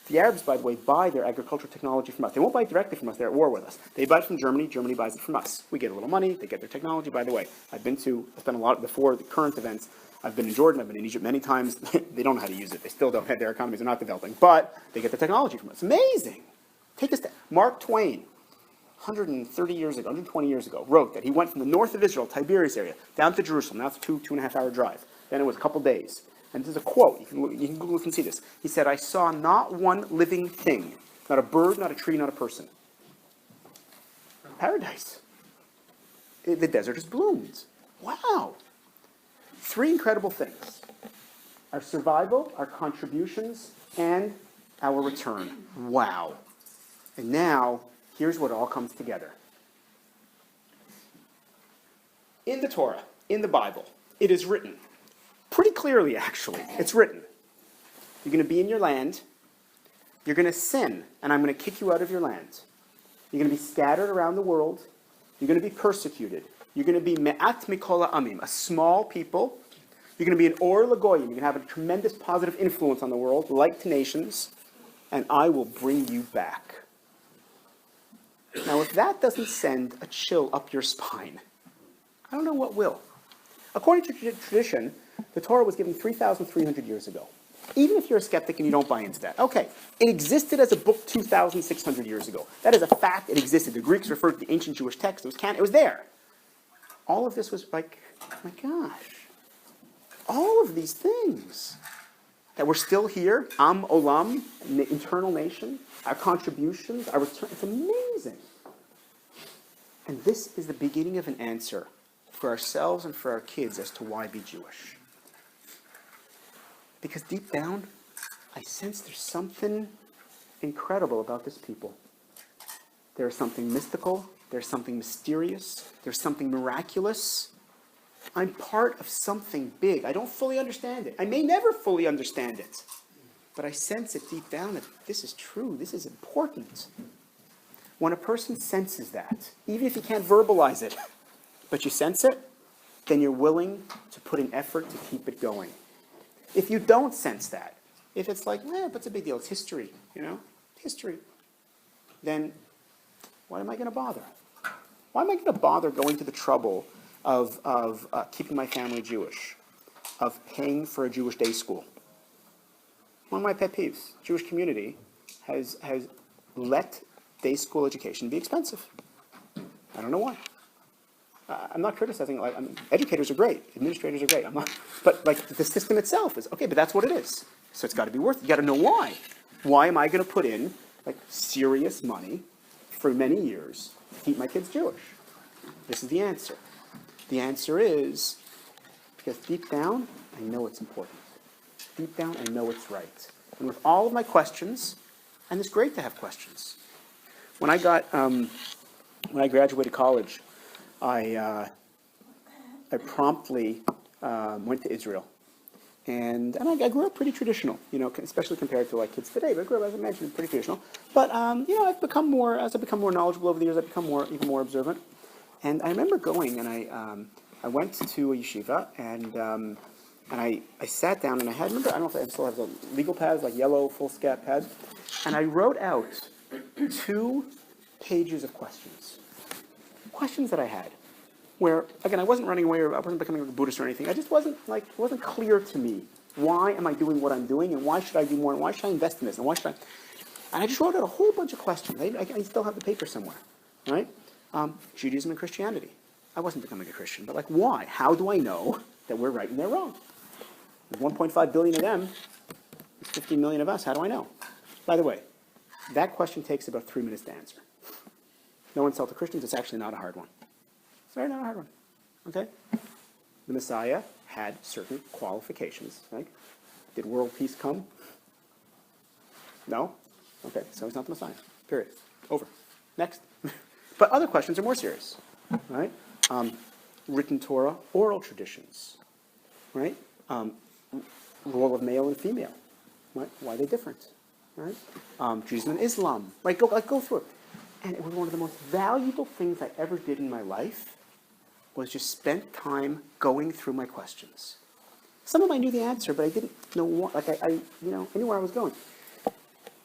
The Arabs, by the way, buy their agricultural technology from us. They won't buy it directly from us. They're at war with us. They buy it from Germany. Germany buys it from us. We get a little money. They get their technology. By the way, I spent a lot, before the current events, I've been in Jordan. I've been in Egypt many times. They don't know how to use it. They still don't have, their economies are not developing. But they get the technology from us. Amazing. Take a step. Mark Twain, 130 years ago, 120 years ago, wrote that he went from the north of Israel, Tiberias area, down to Jerusalem. Now it's a 2.5 hour drive. Then it was a couple days. And this is a quote. You can Google it and see this. He said, "I saw not one living thing, not a bird, not a tree, not a person." Paradise. The desert has bloomed. Wow. 3 incredible things. Our survival, our contributions, and our return. Wow. And now, here's what all comes together. In the Torah, in the Bible, it is written, pretty clearly actually, it's written, you're going to be in your land, you're going to sin, and I'm going to kick you out of your land. You're going to be scattered around the world, you're going to be persecuted, you're going to be me'at mikola amim, a small people, you're going to be an or lagoyim, you're going to have a tremendous positive influence on the world, like to nations, and I will bring you back. Now, if that doesn't send a chill up your spine, I don't know what will. According to tradition, the Torah was given 3,300 years ago. Even if you're a skeptic and you don't buy into that. Okay, it existed as a book 2,600 years ago. That is a fact. It existed. The Greeks referred to the ancient Jewish text. It was there. All of this was like, oh my gosh. All of these things that we're still here, Am Olam, an eternal nation, our contributions, our return, it's amazing. And this is the beginning of an answer for ourselves and for our kids as to why be Jewish. Because deep down, I sense there's something incredible about this people. There's something mystical, there's something mysterious, there's something miraculous. I'm part of something big. I don't fully understand it. I may never fully understand it. But I sense it deep down that this is true, this is important. When a person senses that, even if you can't verbalize it, but you sense it, then you're willing to put an effort to keep it going. If you don't sense that, if it's like, what's a big deal? It's history, history. Then why am I going to bother? Why am I going to bother going to the trouble of keeping my family Jewish, of paying for a Jewish day school? One of my pet peeves, Jewish community has let day school education be expensive. I don't know why. I'm not criticizing. Educators are great. Administrators are great. But the system itself is okay. But that's what it is. So it's got to be worth it. You got to know why. Why am I going to put in serious money for many years to keep my kids Jewish? This is the answer. The answer is because deep down I know it's important. Deep down I know it's right. and with all of my questions, and it's great to have questions. When I graduated college, I promptly went to Israel. And I grew up pretty traditional, especially compared to like kids today. But I grew up, as I mentioned, pretty traditional. But I've become more, as I've become more knowledgeable over the years, I've become even more observant. And I remember going, and I went to a yeshiva, and I sat down, and I don't know if I still have the legal pads, like yellow foolscap pads, and I wrote out 2 pages of questions that I had. Where, again, I wasn't running away, or I wasn't becoming a Buddhist or anything. I just wasn't clear to me. Why am I doing what I'm doing, and why should I do more, and why should I invest in this, and why should I? And I just wrote out a whole bunch of questions. I still have the paper somewhere, right? Judaism and Christianity. I wasn't becoming a Christian, but like, why? How do I know that we're right and they're wrong? There's 1.5 billion of them. There's 15 million of us. How do I know? By the way, that question takes about 3 minutes to answer. No insult to Christians. It's actually not a hard one. Sorry, not a hard one. Okay? The Messiah had certain qualifications. Right? Did world peace come? No? Okay, so he's not the Messiah. Period. Over. Next. But other questions are more serious. Right? Written Torah, oral traditions. Right? Role of male and female. Right? Why are they different? Right? Judaism and Islam. Right? Go through it. And it was one of the most valuable things I ever did in my life. Was just spent time going through my questions. Some of them I knew the answer, but I didn't know what, I knew where I was going.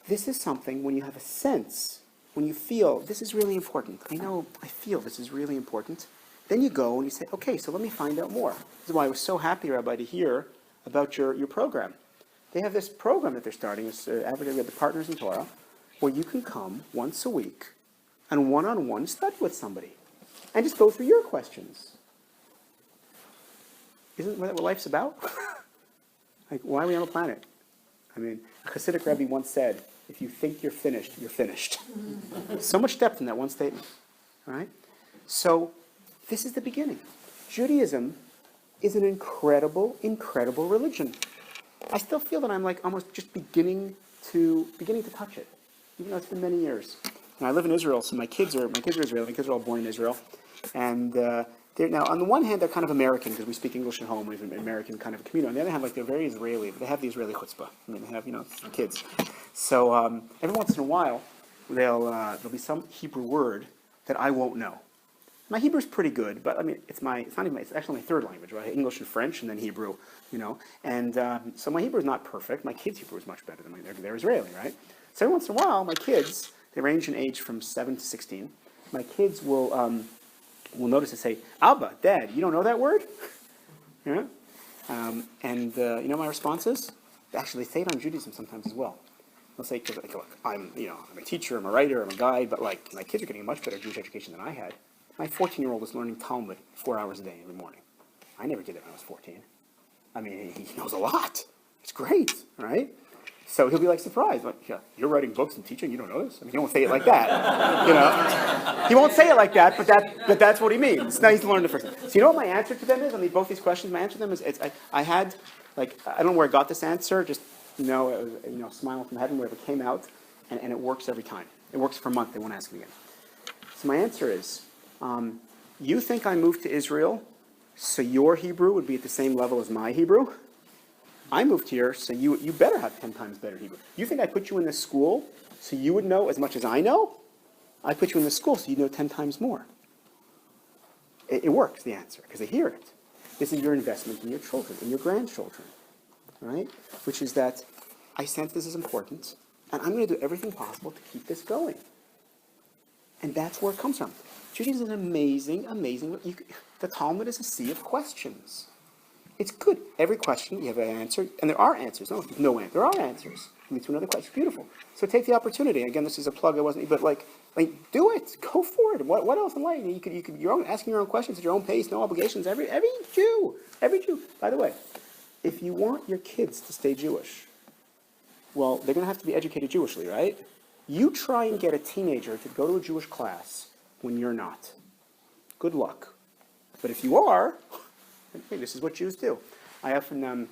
This is something when you have a sense, when you feel this is really important. I feel this is really important. Then you go and you say, okay, so let me find out more. This is why I was so happy, Rabbi, to hear about your program. They have this program that they're starting, it's advertising with the Partners in Torah, where you can come once a week and one-on-one study with somebody. And just go through your questions. Isn't that what life's about? Like, why are we on the planet? I mean, a Hasidic Rebbe once said, if you think you're finished, you're finished. So much depth in that one statement. All right? So, this is the beginning. Judaism is an incredible, incredible religion. I still feel that I'm like almost just beginning to touch it, even though it's been many years. And I live in Israel, so my kids are Israeli. My kids are all born in Israel. And they're now, on the one hand, they're kind of American because we speak English at home. We have an American kind of community. On the other hand, like they're very Israeli, but they have the Israeli chutzpah. I mean, they have kids. So every once in a while, there'll be some Hebrew word that I won't know. My Hebrew's pretty good, but I mean, it's actually my 3rd language, right? English and French, and then Hebrew. And so my Hebrew is not perfect. My kids' Hebrew is much better than mine. They're Israeli, right? So every once in a while, my kids, they range in age from 7 to 16. My kids will notice and say, Abba, Dad, you don't know that word? Yeah? And you know my response is? Actually, they say it on Judaism sometimes as well. They'll say, look, I'm a teacher, I'm a writer, I'm a guide, but like my kids are getting a much better Jewish education than I had. My 14-year-old is learning Talmud 4 hours a day every morning. I never did it when I was 14. I mean, he knows a lot. It's great, right? So he'll be like surprised. Like, yeah, you're writing books and teaching, you don't know this? I mean, he won't say it like that. He won't say it like that, but that's what he means. Now he's learned the first thing. So you know what my answer to them is? Both these questions, my answer to them is, I had, like, I don't know where I got this answer, just, it was, smiling from heaven, wherever it came out, and it works every time. It works for a month, they won't ask me again. So my answer is, you think I moved to Israel so your Hebrew would be at the same level as my Hebrew? I moved here, so you better have 10 times better Hebrew. You think I put you in this school so you would know as much as I know? I put you in this school so you know 10 times more. It works, the answer, because they hear it. This is your investment in your children, in your grandchildren, right? Which is that I sense this is important, and I'm going to do everything possible to keep this going. And that's where it comes from. Judaism is an amazing, amazing... the Talmud is a sea of questions. It's good. Every question, you have an answer, and there are answers. No answer. There are answers. Lead to another question. It's beautiful. So take the opportunity. Again, this is a plug. But do it. Go for it. What else in life? You're asking your own questions at your own pace. No obligations. Every Jew. By the way, if you want your kids to stay Jewish, well, they're going to have to be educated Jewishly, right? You try and get a teenager to go to a Jewish class when you're not. Good luck. But if you are, hey, this is what Jews do. I often,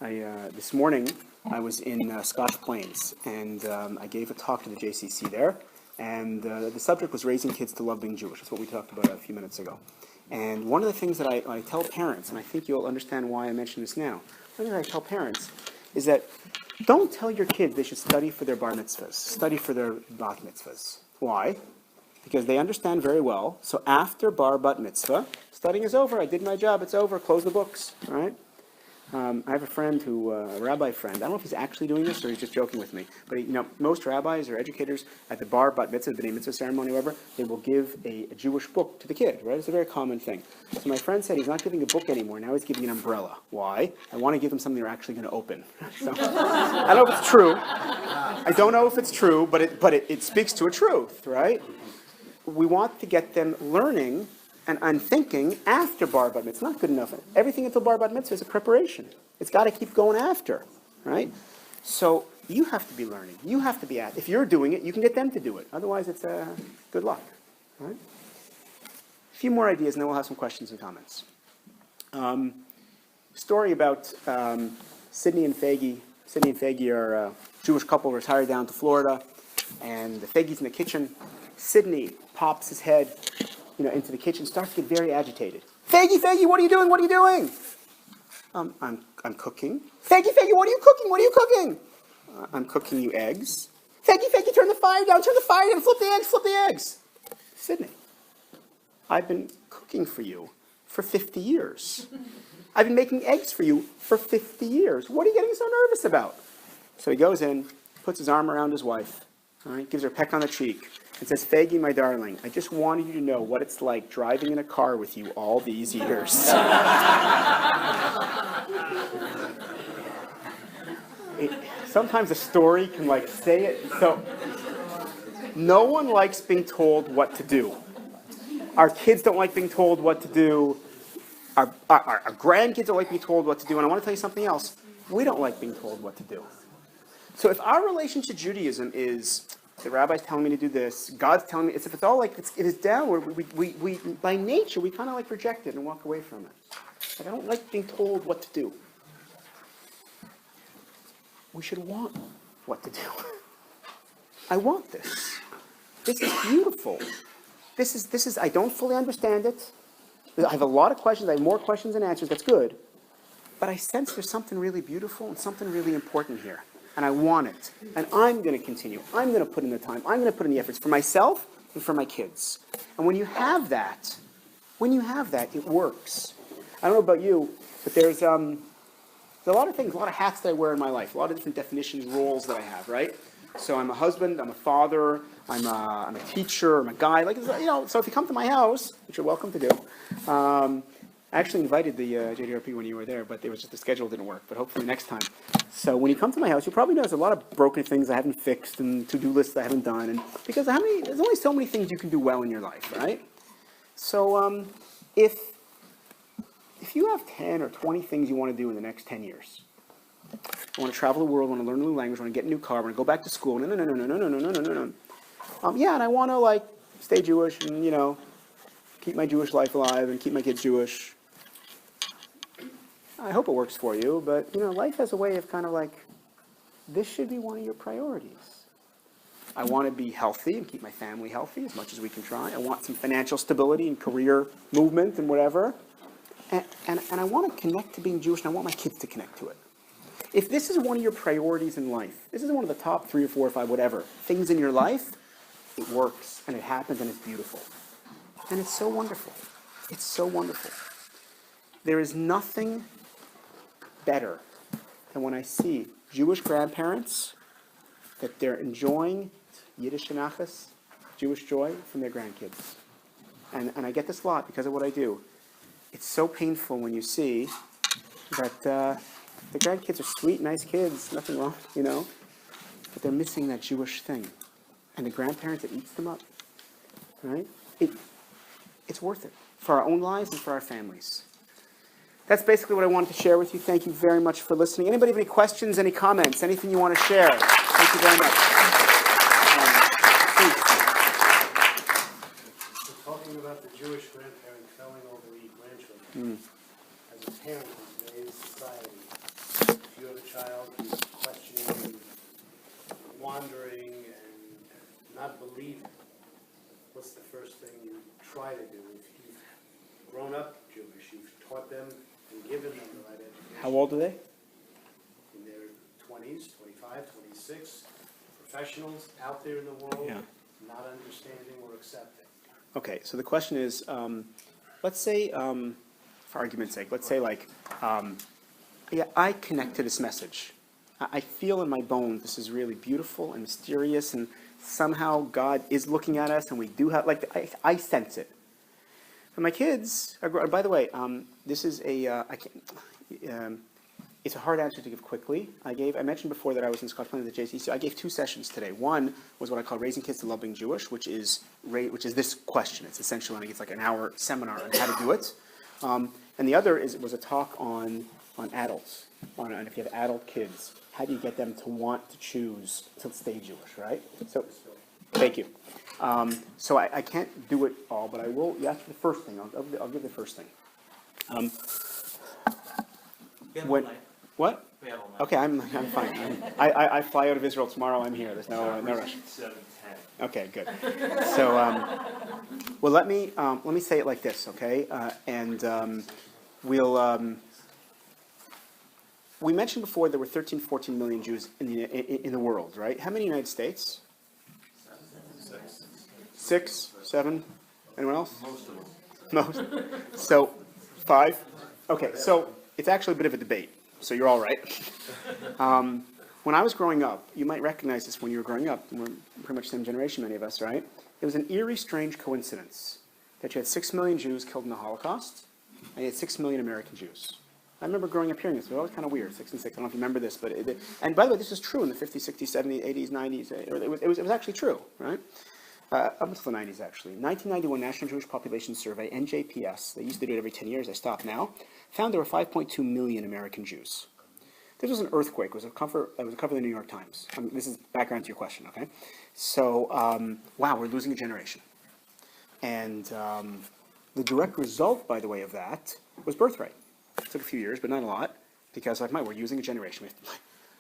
This morning, I was in Scotch Plains, and I gave a talk to the JCC there, and the subject was raising kids to love being Jewish. That's what we talked about a few minutes ago. And one of the things that I tell parents, and I think you'll understand why I mention this now, one thing I tell parents is that don't tell your kids they should study for their bar mitzvahs, study for their bat mitzvahs. Why? Because they understand very well, so after bar bat mitzvah, studying is over, I did my job, it's over, close the books, all right? I have a friend a rabbi friend, I don't know if he's actually doing this or he's just joking with me, but most rabbis or educators at the bar bat mitzvah, the mitzvah ceremony, whatever, they will give a Jewish book to the kid, right? It's a very common thing. So my friend said he's not giving a book anymore, now he's giving an umbrella. Why? I want to give them something they're actually going to open. So, I don't know if it's true. I don't know if it's true, but it speaks to a truth, right? We want to get them learning and thinking after bar bat mitzvah. It's not good enough. Everything until bar bat mitzvah is a preparation. It's got to keep going after, right? So you have to be learning. You have to be at. If you're doing it, you can get them to do it. Otherwise, it's good luck, right? A few more ideas, and then we'll have some questions and comments. Story about Sydney and Faggy. Sydney and Faggy are a Jewish couple retired down to Florida, and the Faggy's in the kitchen. Sydney pops his head into the kitchen, starts to get very agitated. Faggy, what are you doing? What are you doing? I'm cooking. Faggy, what are you cooking? What are you cooking? I'm cooking you eggs. Faggy, turn the fire down, flip the eggs. Sydney, I've been cooking for you for 50 years. I've been making eggs for you for 50 years. What are you getting so nervous about? So he goes in, puts his arm around his wife, all right, gives her a peck on the cheek, and says, Faggy, my darling, I just wanted you to know what it's like driving in a car with you all these years. Sometimes a story can say it. So no one likes being told what to do. Our kids don't like being told what to do. Our grandkids don't like being told what to do. And I want to tell you something else. We don't like being told what to do. So if our relation to Judaism is the rabbi's telling me to do this, God's telling me, if it's all it is downward, we by nature, we kind of reject it and walk away from it. I don't like being told what to do. We should want what to do. I want this. This is beautiful. This is, I don't fully understand it. I have a lot of questions. I have more questions than answers. That's good. But I sense there's something really beautiful and something really important here. And I want it. And I'm going to continue. I'm going to put in the time. I'm going to put in the efforts for myself and for my kids. And when you have that, it works. I don't know about you, but there's a lot of things, a lot of hats that I wear in my life, a lot of different definitions, roles that I have, right? So I'm a husband, I'm a father, I'm a teacher, I'm a guy. So if you come to my house, which you're welcome to do, I actually invited the JDRP when you were there, but it was just the schedule didn't work, but hopefully next time. So when you come to my house, you'll probably notice a lot of broken things I haven't fixed and to-do lists I haven't done, and because there's only so many things you can do well in your life, right? So if you have 10 or 20 things you want to do in the next 10 years, I want to travel the world, I want to learn a new language, I want to get a new car, I want to go back to school, no. Yeah, and I want to stay Jewish and, keep my Jewish life alive and keep my kids Jewish. I hope it works for you, but, life has a way of this should be one of your priorities. I want to be healthy and keep my family healthy as much as we can try. I want some financial stability and career movement and whatever. And I want to connect to being Jewish, and I want my kids to connect to it. If this is one of your priorities in life, this is one of the top 3 or 4 or 5, whatever, things in your life, it works, and it happens, and it's beautiful. And it's so wonderful. It's so wonderful. There is nothing better than when I see Jewish grandparents that they're enjoying Yiddish Shenachas, Jewish joy, from their grandkids. And I get this a lot because of what I do. It's so painful when you see that the grandkids are sweet, nice kids, nothing wrong, but they're missing that Jewish thing. And the grandparents, it eats them up, right? It's worth it for our own lives and for our families. That's basically what I wanted to share with you. Thank you very much for listening. Anybody have any questions, any comments, anything you want to share? Thank you very much. Please. We're talking about the Jewish grandparent telling over the grandchildren. As a parent in today's society, if you have a child who's questioning and wandering and not believing, what's the first thing you try to do? If you've grown up Jewish, you've taught them and given them the right education. How old are they? In their 20s, 25, 26, professionals out there in the world, Yeah. not understanding or accepting. Okay, so the question is, let's say, for argument's sake, let's say like, yeah, I connect to this message. I feel in my bones this is really beautiful and mysterious, and somehow God is looking at us, and we do have, like, I sense it. And my kids, by the way, this is it's a hard answer to give quickly. I mentioned before that I was in Scotland at the JCC. I gave 2 sessions today. One was what I call Raising Kids to Love Being Jewish, which is this question. It's essentially, I think it's like an hour seminar on how to do it. And the other was a talk on adults, on if you have adult kids, how do you get them to want to choose to stay Jewish, right? So, thank you. So I can't do it all, but I will. You asked the first thing. I'll give the first thing. What? Okay, I'm fine. I fly out of Israel tomorrow. I'm here. There's no rush. 7:10. Okay, good. So, well, let me say it like this, okay? We mentioned before there were 13, 14 million Jews in the world, right? How many in the United States? 6, 7. Anyone else? Most of them. Most. So, 5. Okay, so it's actually a bit of a debate. So you're all right. When I was growing up, you might recognize this when you were growing up. We're pretty much the same generation, many of us, right? It was an eerie, strange coincidence that you had 6 million Jews killed in the Holocaust, and you had 6 million American Jews. I remember growing up hearing this. It was always kind of weird, 6 and 6. I don't know if you remember this, but and by the way, this was true in the 50s, 60s, 70s, 80s, 90s. It was actually true, right? Up until the 90s, actually. 1991 National Jewish Population Survey, NJPS, they used to do it every 10 years, they stopped now, found there were 5.2 million American Jews. This was an earthquake. It was a cover of the New York Times. This is background to your question, okay? So, wow, we're losing a generation. And the direct result, by the way, of that was birthright. It took a few years, but not a lot, because we're using a generation.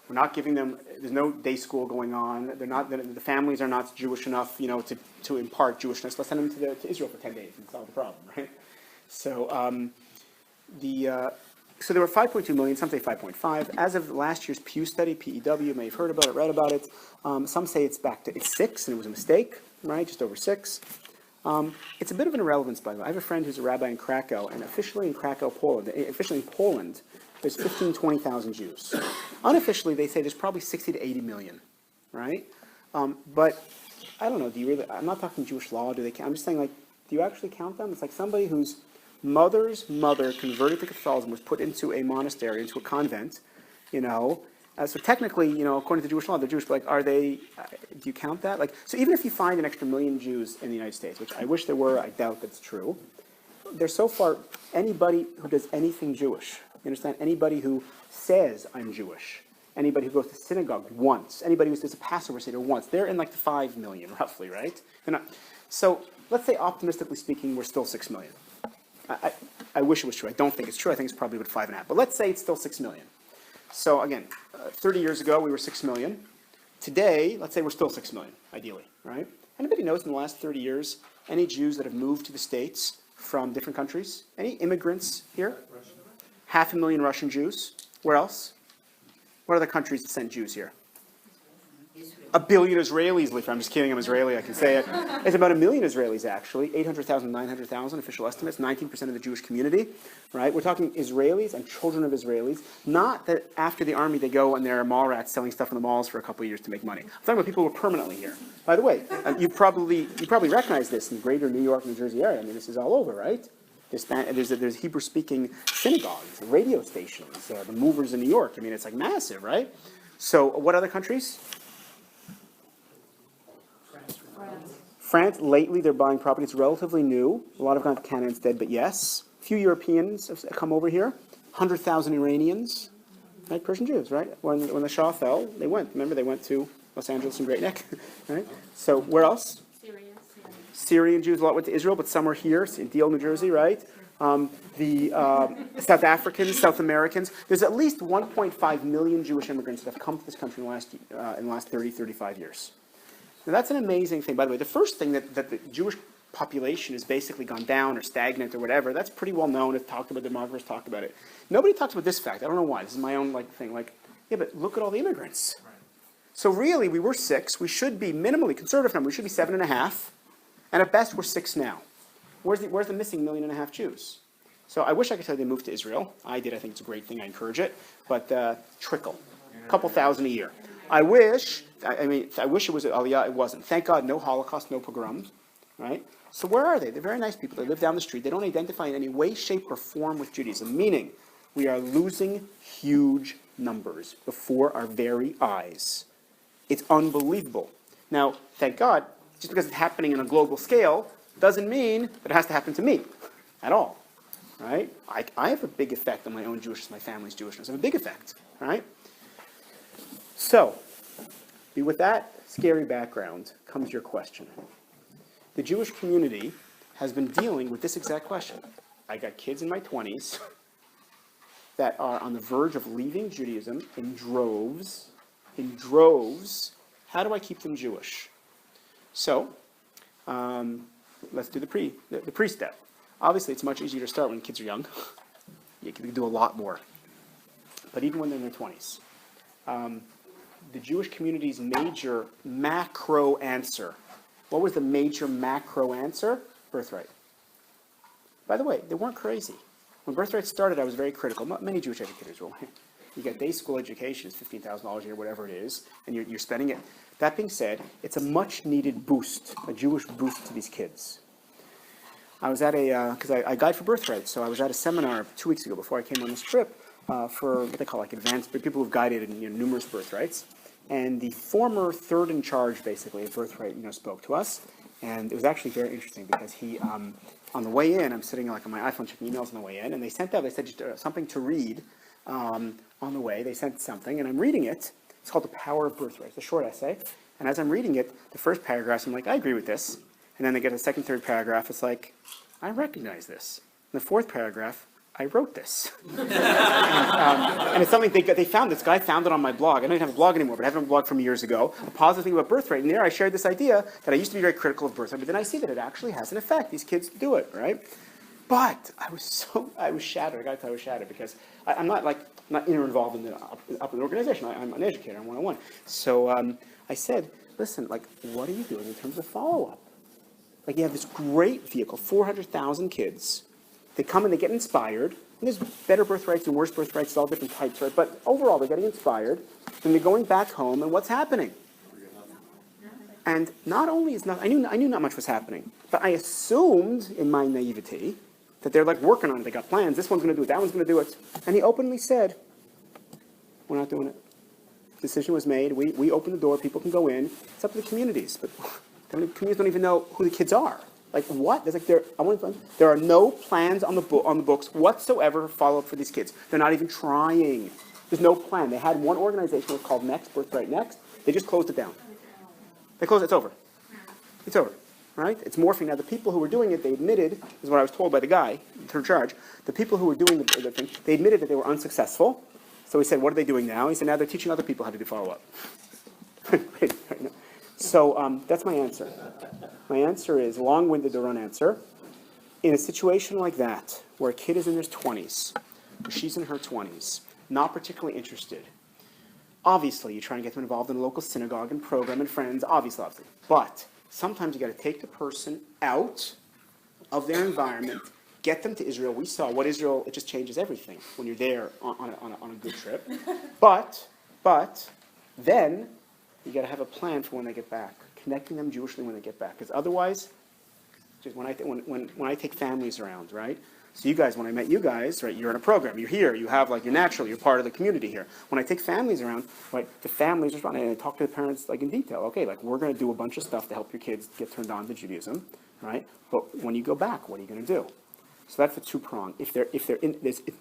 We're not giving them. There's no day school going on. They're not. The families are not Jewish enough, to impart Jewishness. Let's send them to Israel for 10 days and solve the problem, right? So so there were 5.2 million. Some say 5.5. As of last year's Pew study, PEW, you may have heard about it, read about it. Some say it's 6, and it was a mistake, right? Just over 6. It's a bit of an irrelevance, by the way. I have a friend who's a rabbi in Krakow, and officially in Poland, there's 15, 20,000 Jews. Unofficially, they say there's probably 60 to 80 million, right? But I don't know. I'm not talking Jewish law. I'm just saying, do you actually count them? It's like somebody whose mother's mother converted to Catholicism, was put into a monastery, into a convent, So technically, according to Jewish law, they're Jewish, but do you count that? So even if you find an extra million Jews in the United States, which I wish there were, I doubt that's true, there's so far anybody who does anything Jewish. You understand? Anybody who says, I'm Jewish. Anybody who goes to synagogue once. Anybody who does a Passover Seder once. They're in the 5 million, roughly, right? So let's say, optimistically speaking, we're still 6 million. I wish it was true. I don't think it's true. I think it's probably about 5.5. But let's say it's still 6 million. So again, 30 years ago, we were 6 million. Today, let's say we're still 6 million, ideally, right? Anybody knows in the last 30 years, any Jews that have moved to the States from different countries? Any immigrants here? 500,000 Russian Jews. Where else? What other countries that sent Jews here? 1 billion Israelis. I'm just kidding, I'm Israeli, I can say it. It's about 1 million Israelis, actually. 800,000, 900,000 official estimates, 19% of the Jewish community, right? We're talking Israelis and children of Israelis. Not that after the army they go and they're mall rats selling stuff in the malls for a couple of years to make money. I'm talking about people who are permanently here. By the way, you probably recognize this in the greater New York, New Jersey area. I mean, this is all over, right? There's Hebrew-speaking synagogues, radio stations, the movers in New York. I mean, it's massive, right? So what other countries? France, lately they're buying property. It's relatively new. A lot have gone to Canada instead, but yes. A few Europeans have come over here. 100,000 Iranians, right? Persian Jews, right? When the Shah fell, they went. Remember, they went to Los Angeles and Great Neck, right? So where else? Syrian Jews, a lot went to Israel, but some are here, in Deal, New Jersey, right? the South Africans, South Americans. There's at least 1.5 million Jewish immigrants that have come to this country in the last 30, 35 years. Now that's an amazing thing. By the way, the first thing that the Jewish population has basically gone down or stagnant or whatever, that's pretty well known. It's talked about, demographers talked about it. Nobody talks about this fact. I don't know why. This is my own thing. Yeah, but look at all the immigrants. Right. So really, we were 6. We should be minimally, conservative number, we should be 7.5. And at best, we're 6 now. Where's the missing 1.5 million Jews? So I wish I could tell you they moved to Israel. I did. I think it's a great thing. I encourage it. But trickle. A couple thousand a year. I wish it was Aliyah. It wasn't. Thank God, no Holocaust, no pogroms. Right? So where are they? They're very nice people. They live down the street. They don't identify in any way, shape, or form with Judaism. Meaning, we are losing huge numbers before our very eyes. It's unbelievable. Now, thank God, just because it's happening on a global scale doesn't mean that it has to happen to me at all. Right? I have a big effect on my own Jewishness, my family's Jewishness. I have a big effect. Right? So, with that scary background comes your question. The Jewish community has been dealing with this exact question. I got kids in my 20s that are on the verge of leaving Judaism in droves. How do I keep them Jewish? So, let's do the pre-step. Obviously, it's much easier to start when kids are young. You can do a lot more. But even when they're in their 20s, the Jewish community's major macro answer. What was the major macro answer? Birthright. By the way, they weren't crazy. When Birthright started, I was very critical. Many Jewish educators were. You get day school education, it's $15,000 a year, whatever it is, and you're spending it. That being said, it's a much-needed boost, a Jewish boost to these kids. I was at because I guide for Birthright, so I was at a seminar 2 weeks ago before I came on this trip for what they call advanced, but people who've guided in numerous Birthrights. And the former third in charge, basically, of Birthright, spoke to us. And it was actually very interesting because he, on the way in, I'm sitting on my iPhone checking emails on the way in, and they said something to read on the way. They sent something, and I'm reading it. It's called The Power of Birthright. It's a short essay. And as I'm reading it, the first paragraph, I'm like, I agree with this. And then they get to the second, third paragraph. It's like, I recognize this. And the fourth paragraph, I wrote this. and it's something they found. This guy found it on my blog. I don't even have a blog anymore, but I have a blog from years ago. A positive thing about Birthright. And there I shared this idea that I used to be very critical of Birthright, but then I see that it actually has an effect. These kids do it, right? But I was shattered. I got to tell you, I was shattered because I'm not involved in the organization. I'm an educator. I'm 101. So I said, listen, what are you doing in terms of follow-up? You have this great vehicle, 400,000 kids. They come and they get inspired. And there's better birthrights and worse birthrights, all different types, right? But overall, they're getting inspired. Then they're going back home, and what's happening? And not only is I knew not much was happening, but I assumed in my naivety that they're working on it. They got plans. This one's going to do it. That one's going to do it. And he openly said, "We're not doing it." Decision was made. We open the door. People can go in. It's up to the communities, but the communities don't even know who the kids are. What? There are no plans on the books whatsoever for follow-up for these kids. They're not even trying. There's no plan. They had one organization that was called Next, Birthright Next. They just closed it down. They closed it. It's over. It's over. Right? It's morphing. Now, the people who were doing it, they admitted, is what I was told by the guy, in charge, the people who were doing the thing, they admitted that they were unsuccessful. So he said, what are they doing now? He said, now they're teaching other people how to do follow-up. So that's my answer. My answer is, long-winded Doron answer, in a situation like that, where a kid is in his 20s, or she's in her 20s, not particularly interested, obviously you try and get them involved in a local synagogue and program and friends, obviously. But sometimes you got to take the person out of their environment, get them to Israel. We saw what Israel, it just changes everything when you're there on a good trip. But then you got to have a plan for when they get back, connecting them Jewishly when they get back. Because otherwise, just when I take families around, right? So you guys, when I met you guys, right, you're in a program, you're here, you have you're natural, you're part of the community here. When I take families around, right, the families respond, and I talk to the parents in detail. Okay, we're going to do a bunch of stuff to help your kids get turned on to Judaism, right? But when you go back, what are you going to do? So that's the two-prong.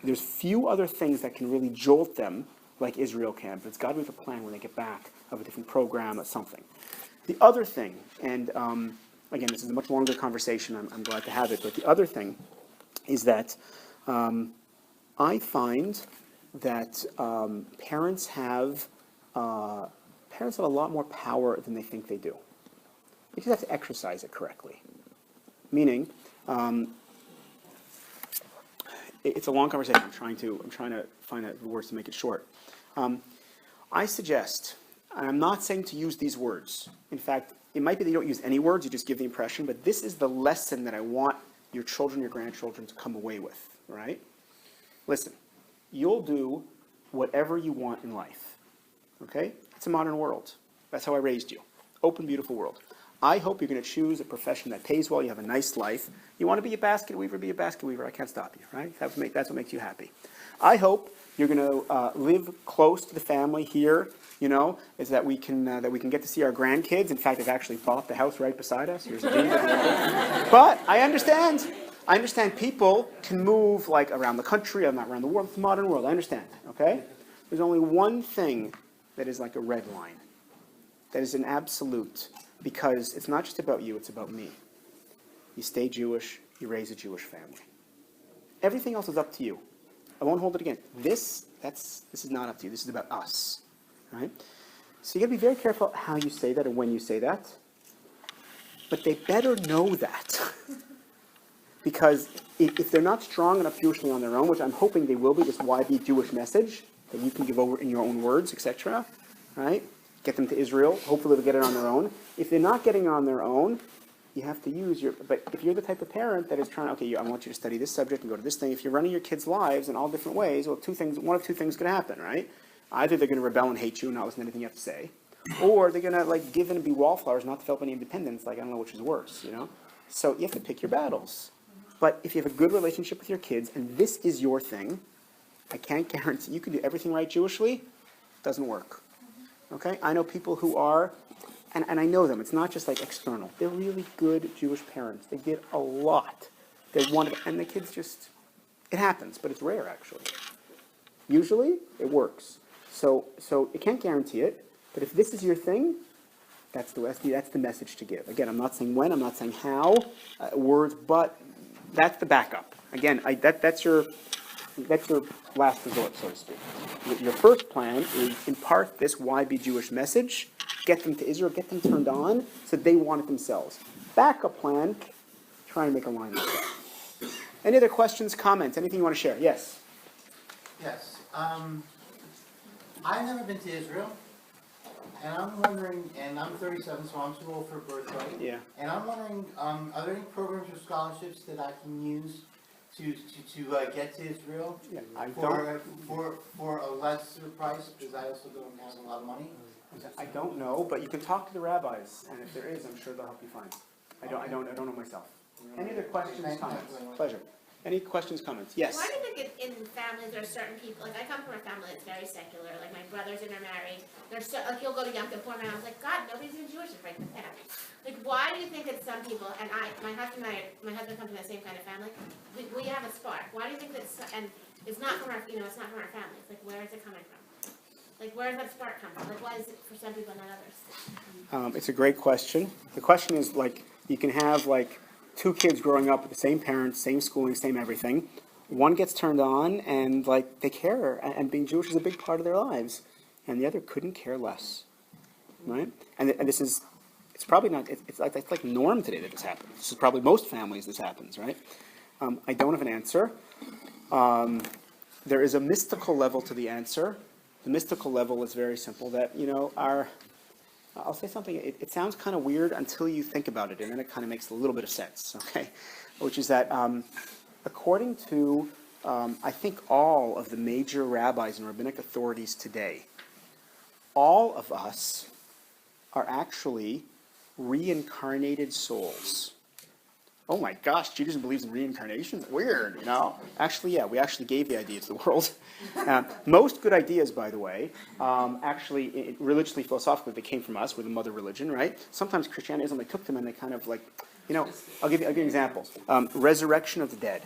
There's few other things that can really jolt them like Israel can, but it's got to be with a plan when they get back of a different program or something. The other thing, and again, this is a much longer conversation, I'm glad to have it, but the other thing is that I find that parents have a lot more power than they think they do. You just have to exercise it correctly. Meaning, it's a long conversation. I'm trying to find the words to make it short. I suggest, and I'm not saying to use these words. In fact, it might be that you don't use any words, you just give the impression, but this is the lesson that I want your children, your grandchildren to come away with, right? Listen, you'll do whatever you want in life, okay? It's a modern world. That's how I raised you. Open, beautiful world. I hope you're going to choose a profession that pays well, you have a nice life. You want to be a basket weaver, be a basket weaver. I can't stop you, right? That's what makes you happy. I hope you're going to live close to the family here, is that we can get to see our grandkids. In fact, I've actually bought the house right beside us. Here's a deed. But I understand people can move like around the country, not around the world. It's a modern world. I understand, okay? There's only one thing that is like a red line. That is an absolute. Because it's not just about you, it's about me. You stay Jewish, you raise a Jewish family. Everything else is up to you. I won't hold it again. This is not up to you. This is about us, right? So you got to be very careful how you say that and when you say that. But they better know that. Because if they're not strong enough Jewishly on their own, which I'm hoping they will be, this YB Jewish message that you can give over in your own words, etc., right? Get them to Israel. Hopefully they'll get it on their own. If they're not getting it on their own, you have to use your... But if you're the type of parent that is trying, okay, I want you to study this subject and go to this thing, if you're running your kids' lives in all different ways, well, one of two things can happen, right? Either they're going to rebel and hate you and not listen to anything you have to say, or they're going to give in and be wallflowers, not develop any independence. I don't know which is worse, So you have to pick your battles. But if you have a good relationship with your kids, and this is your thing, I can't guarantee you can do everything right Jewishly. Doesn't work. Okay? I know people who are, and I know them, it's not just like external. They're really good Jewish parents. They did a lot. They're wonderful. And the kids just, it happens, but it's rare actually. Usually, it works. So you can't guarantee it, but if this is your thing, that's the message to give. Again, I'm not saying when, I'm not saying how, words, but that's the backup. Again, that's your last resort, so to speak. Your first plan is impart this YB Jewish message, get them to Israel, get them turned on, so they want it themselves. Backup plan, try and make a line like that. Any other questions, comments, anything you want to share? Yes? Yes. I've never been to Israel, and I'm wondering, and I'm 37, so I'm too old for birthright. Yeah. And I'm wondering, are there any programs or scholarships that I can use to get to Israel Yeah, for a lesser price, because I also don't have a lot of money? I don't know, but you can talk to the rabbis, and if there is, I'm sure they'll help you find. I don't know myself. Any other questions, comments? Pleasure. Any questions, comments? Yes. Well, I think in families there are certain people, like I come from a family that's very secular, like my brothers intermarried, like he'll go to Yom Kippur and I was like, God, nobody's even Jewish to break the family. Like why do you think that some people, and my husband comes from the same kind of family, we have a spark. Why do you think and it's not from our, it's not from our family. It's like, where is it coming from? Like, where does that spark come from? Like, why is it for some people and not others? It's a great question. The question is, like, you can have, like, two kids growing up with the same parents, same schooling, same everything. One gets turned on and, like, they care, and being Jewish is a big part of their lives. And the other couldn't care less, right? And this is, it's probably not, it's like norm today that this happens. This is probably most families this happens, right? I don't have an answer. There is a mystical level to the answer. The mystical level is very simple, that, I'll say something, it sounds kind of weird until you think about it, and then it kind of makes a little bit of sense, okay? Which is that according to, I think, all of the major rabbis and rabbinic authorities today, all of us are actually reincarnated souls. Oh my gosh, Judaism believes in reincarnation? Weird, Actually, yeah, we actually gave the idea to the world. Most good ideas, by the way, actually, religiously, philosophically, they came from us. We're the mother religion, right? Sometimes Christianism, they took them and they kind of like, I'll give you an example. Resurrection of the dead.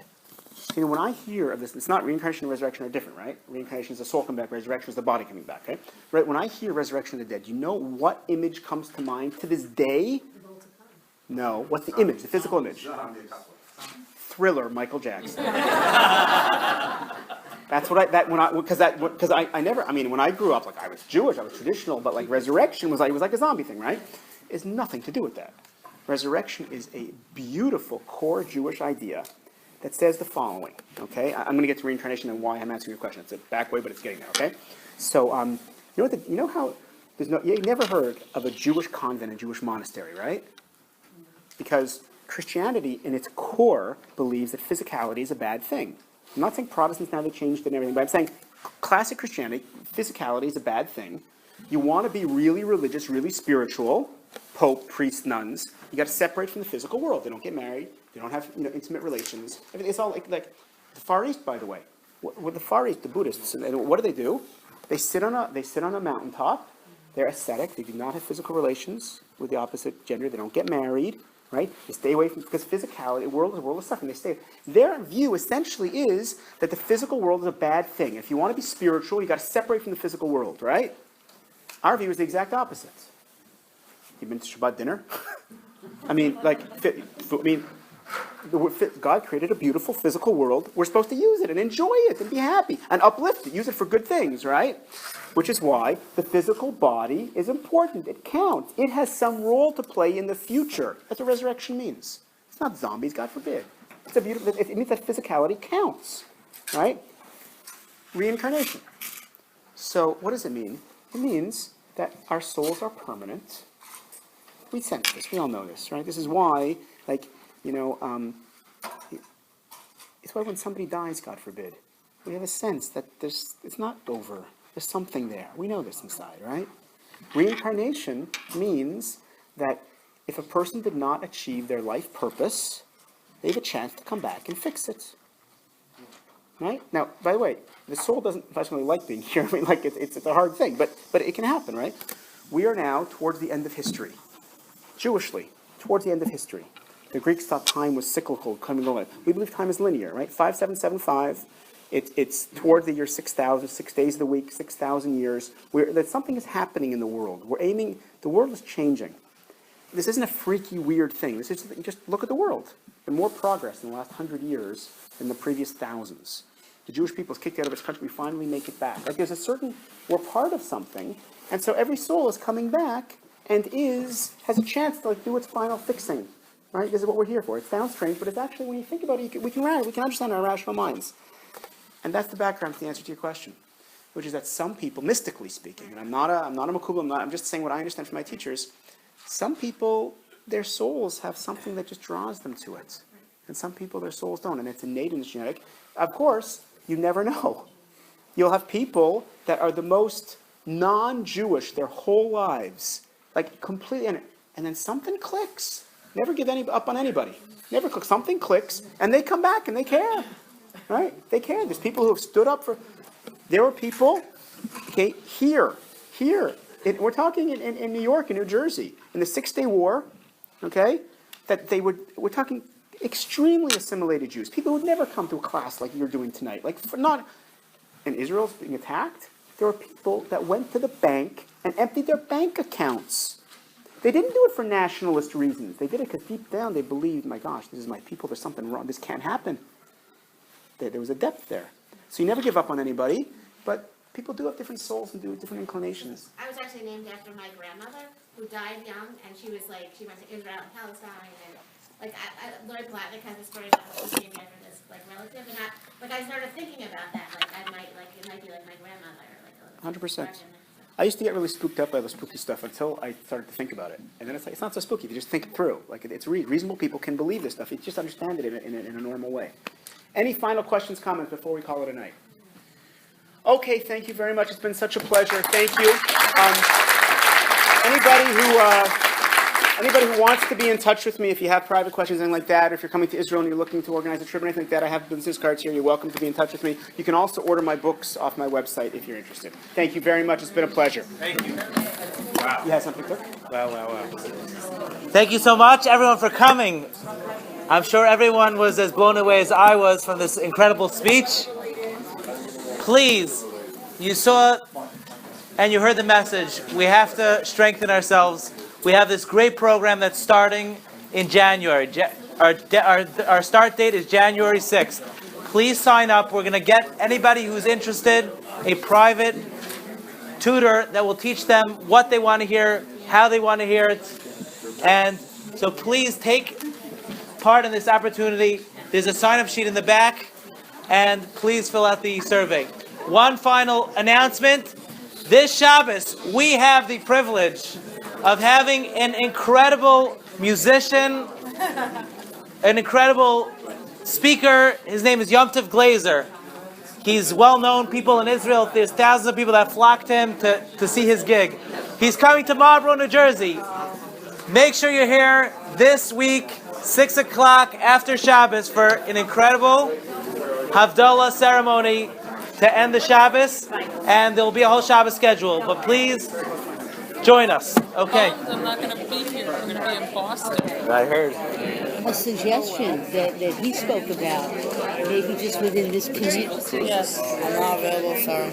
When I hear of this, it's not reincarnation and resurrection are different, right? Reincarnation is the soul coming back, resurrection is the body coming back, right? Right? When I hear resurrection of the dead, you know what image comes to mind to this day? No. What's the image, the physical image? Thriller, Michael Jackson. That's what when I grew up, like I was Jewish, I was traditional, but like resurrection was like a zombie thing, right? It's nothing to do with that. Resurrection is a beautiful core Jewish idea that says the following, okay? I'm going to get to reincarnation and why I'm answering your question. It's a back way, but it's getting there, okay? So, you never heard of a Jewish convent, a Jewish monastery, right? Because Christianity, in its core, believes that physicality is a bad thing. I'm not saying Protestants now, they changed it and everything, but I'm saying classic Christianity, physicality is a bad thing. You want to be really religious, really spiritual, pope, priests, nuns, you got to separate from the physical world. They don't get married, they don't have intimate relations. It's all like the Far East, by the way. What the Far East, the Buddhists, what do? They sit on a mountaintop. They're ascetic. They do not have physical relations with the opposite gender. They don't get married, right? They stay away from, because physicality, the world is a world of suffering. They stay. Their view essentially is that the physical world is a bad thing. If you want to be spiritual, you got to separate from the physical world, right? Our view is the exact opposite. You've been to Shabbat dinner? God created a beautiful physical world. We're supposed to use it and enjoy it and be happy and uplift it, use it for good things, right? Which is why the physical body is important. It counts. It has some role to play in the future. That's what resurrection means. It's not zombies, God forbid. It means that physicality counts, right? Reincarnation. So what does it mean? It means that our souls are permanent. We sense this. We all know this, right? This is why, it's why when somebody dies, God forbid, we have a sense that it's not over. There's something there. We know this inside, right? Reincarnation means that if a person did not achieve their life purpose, they have a chance to come back and fix it. Right? Now, by the way, the soul doesn't personally like being here. It's a hard thing, but it can happen, right? We are now towards the end of history. Jewishly, towards the end of history. The Greeks thought time was cyclical, coming and going. We believe time is linear, right? 5775. It's towards the year 6,000, 6 days of the week, 6,000 years. That something is happening in the world. The world is changing. This isn't a freaky, weird thing. This is just look at the world. There's more progress in the last 100 years than the previous thousands. The Jewish people is kicked out of its country. We finally make it back. We're part of something, and so every soul is coming back and has a chance to do its final fixing. Right? This is what we're here for. It sounds strange, but it's actually, when you think about it, we can understand our rational minds. And that's the background to the answer to your question, which is that some people, mystically speaking, and I'm not a makubal, I'm just saying what I understand from my teachers, some people, their souls have something that just draws them to it. And some people, their souls don't, and it's innate and it's genetic. Of course, you never know. You'll have people that are the most non-Jewish their whole lives, completely, and then something clicks. Never give up on anybody. Never click. Something clicks, and they come back, and they care. Right? They care. There's people who have stood up for... There were people, okay, here. We're talking in New York and New Jersey, in the 6-Day War, okay, that we're talking extremely assimilated Jews, people who would never come to a class like you're doing tonight. And Israel's being attacked. There were people that went to the bank and emptied their bank accounts. They didn't do it for nationalist reasons. They did it because deep down they believed, my gosh, this is my people, there's something wrong, this can't happen. There was a depth there. So you never give up on anybody, but people do have different souls and do different inclinations. I was actually named after my grandmother, who died young, and she went to Israel and Palestine, and Lori Platnick has a story about how she named after this relative, and I started thinking about that, it might be like my grandmother, 100%. I used to get really spooked up by the spooky stuff until I started to think about it. And then it's not so spooky, you just think it through. Reasonable people can believe this stuff, you just understand it in a normal way. Any final questions, comments before we call it a night? Okay, thank you very much. It's been such a pleasure. Thank you. Anybody who wants to be in touch with me, if you have private questions, anything like that, or if you're coming to Israel and you're looking to organize a trip or anything like that, I have business cards here. You're welcome to be in touch with me. You can also order my books off my website if you're interested. Thank you very much. It's been a pleasure. Thank you. Wow. You had something quick? Wow. Thank you so much, everyone, for coming. I'm sure everyone was as blown away as I was from this incredible speech. Please, you saw and you heard the message. We have to strengthen ourselves. We have this great program that's starting in January. Our start date is January 6th. Please sign up. We're going to get anybody who's interested a private tutor that will teach them what they want to hear, how they want to hear it. And so please take part in this opportunity. There's a sign-up sheet in the back, and please fill out the survey. One final announcement. This Shabbos, we have the privilege of having an incredible musician, an incredible speaker. His name is Yom Tov Glazer. He's well-known. People in Israel, there's thousands of people that flocked him to see his gig. He's coming to Marlborough, New Jersey. Make sure you're here this week, 6 o'clock after Shabbos, for an incredible Havdalah ceremony to end the Shabbos, and there will be a whole Shabbos schedule. But please join us. Okay. I'm not going to be here. I'm going to be in Boston. I heard. A suggestion that he spoke about, maybe just within this community. Yes, I'm not available, sorry.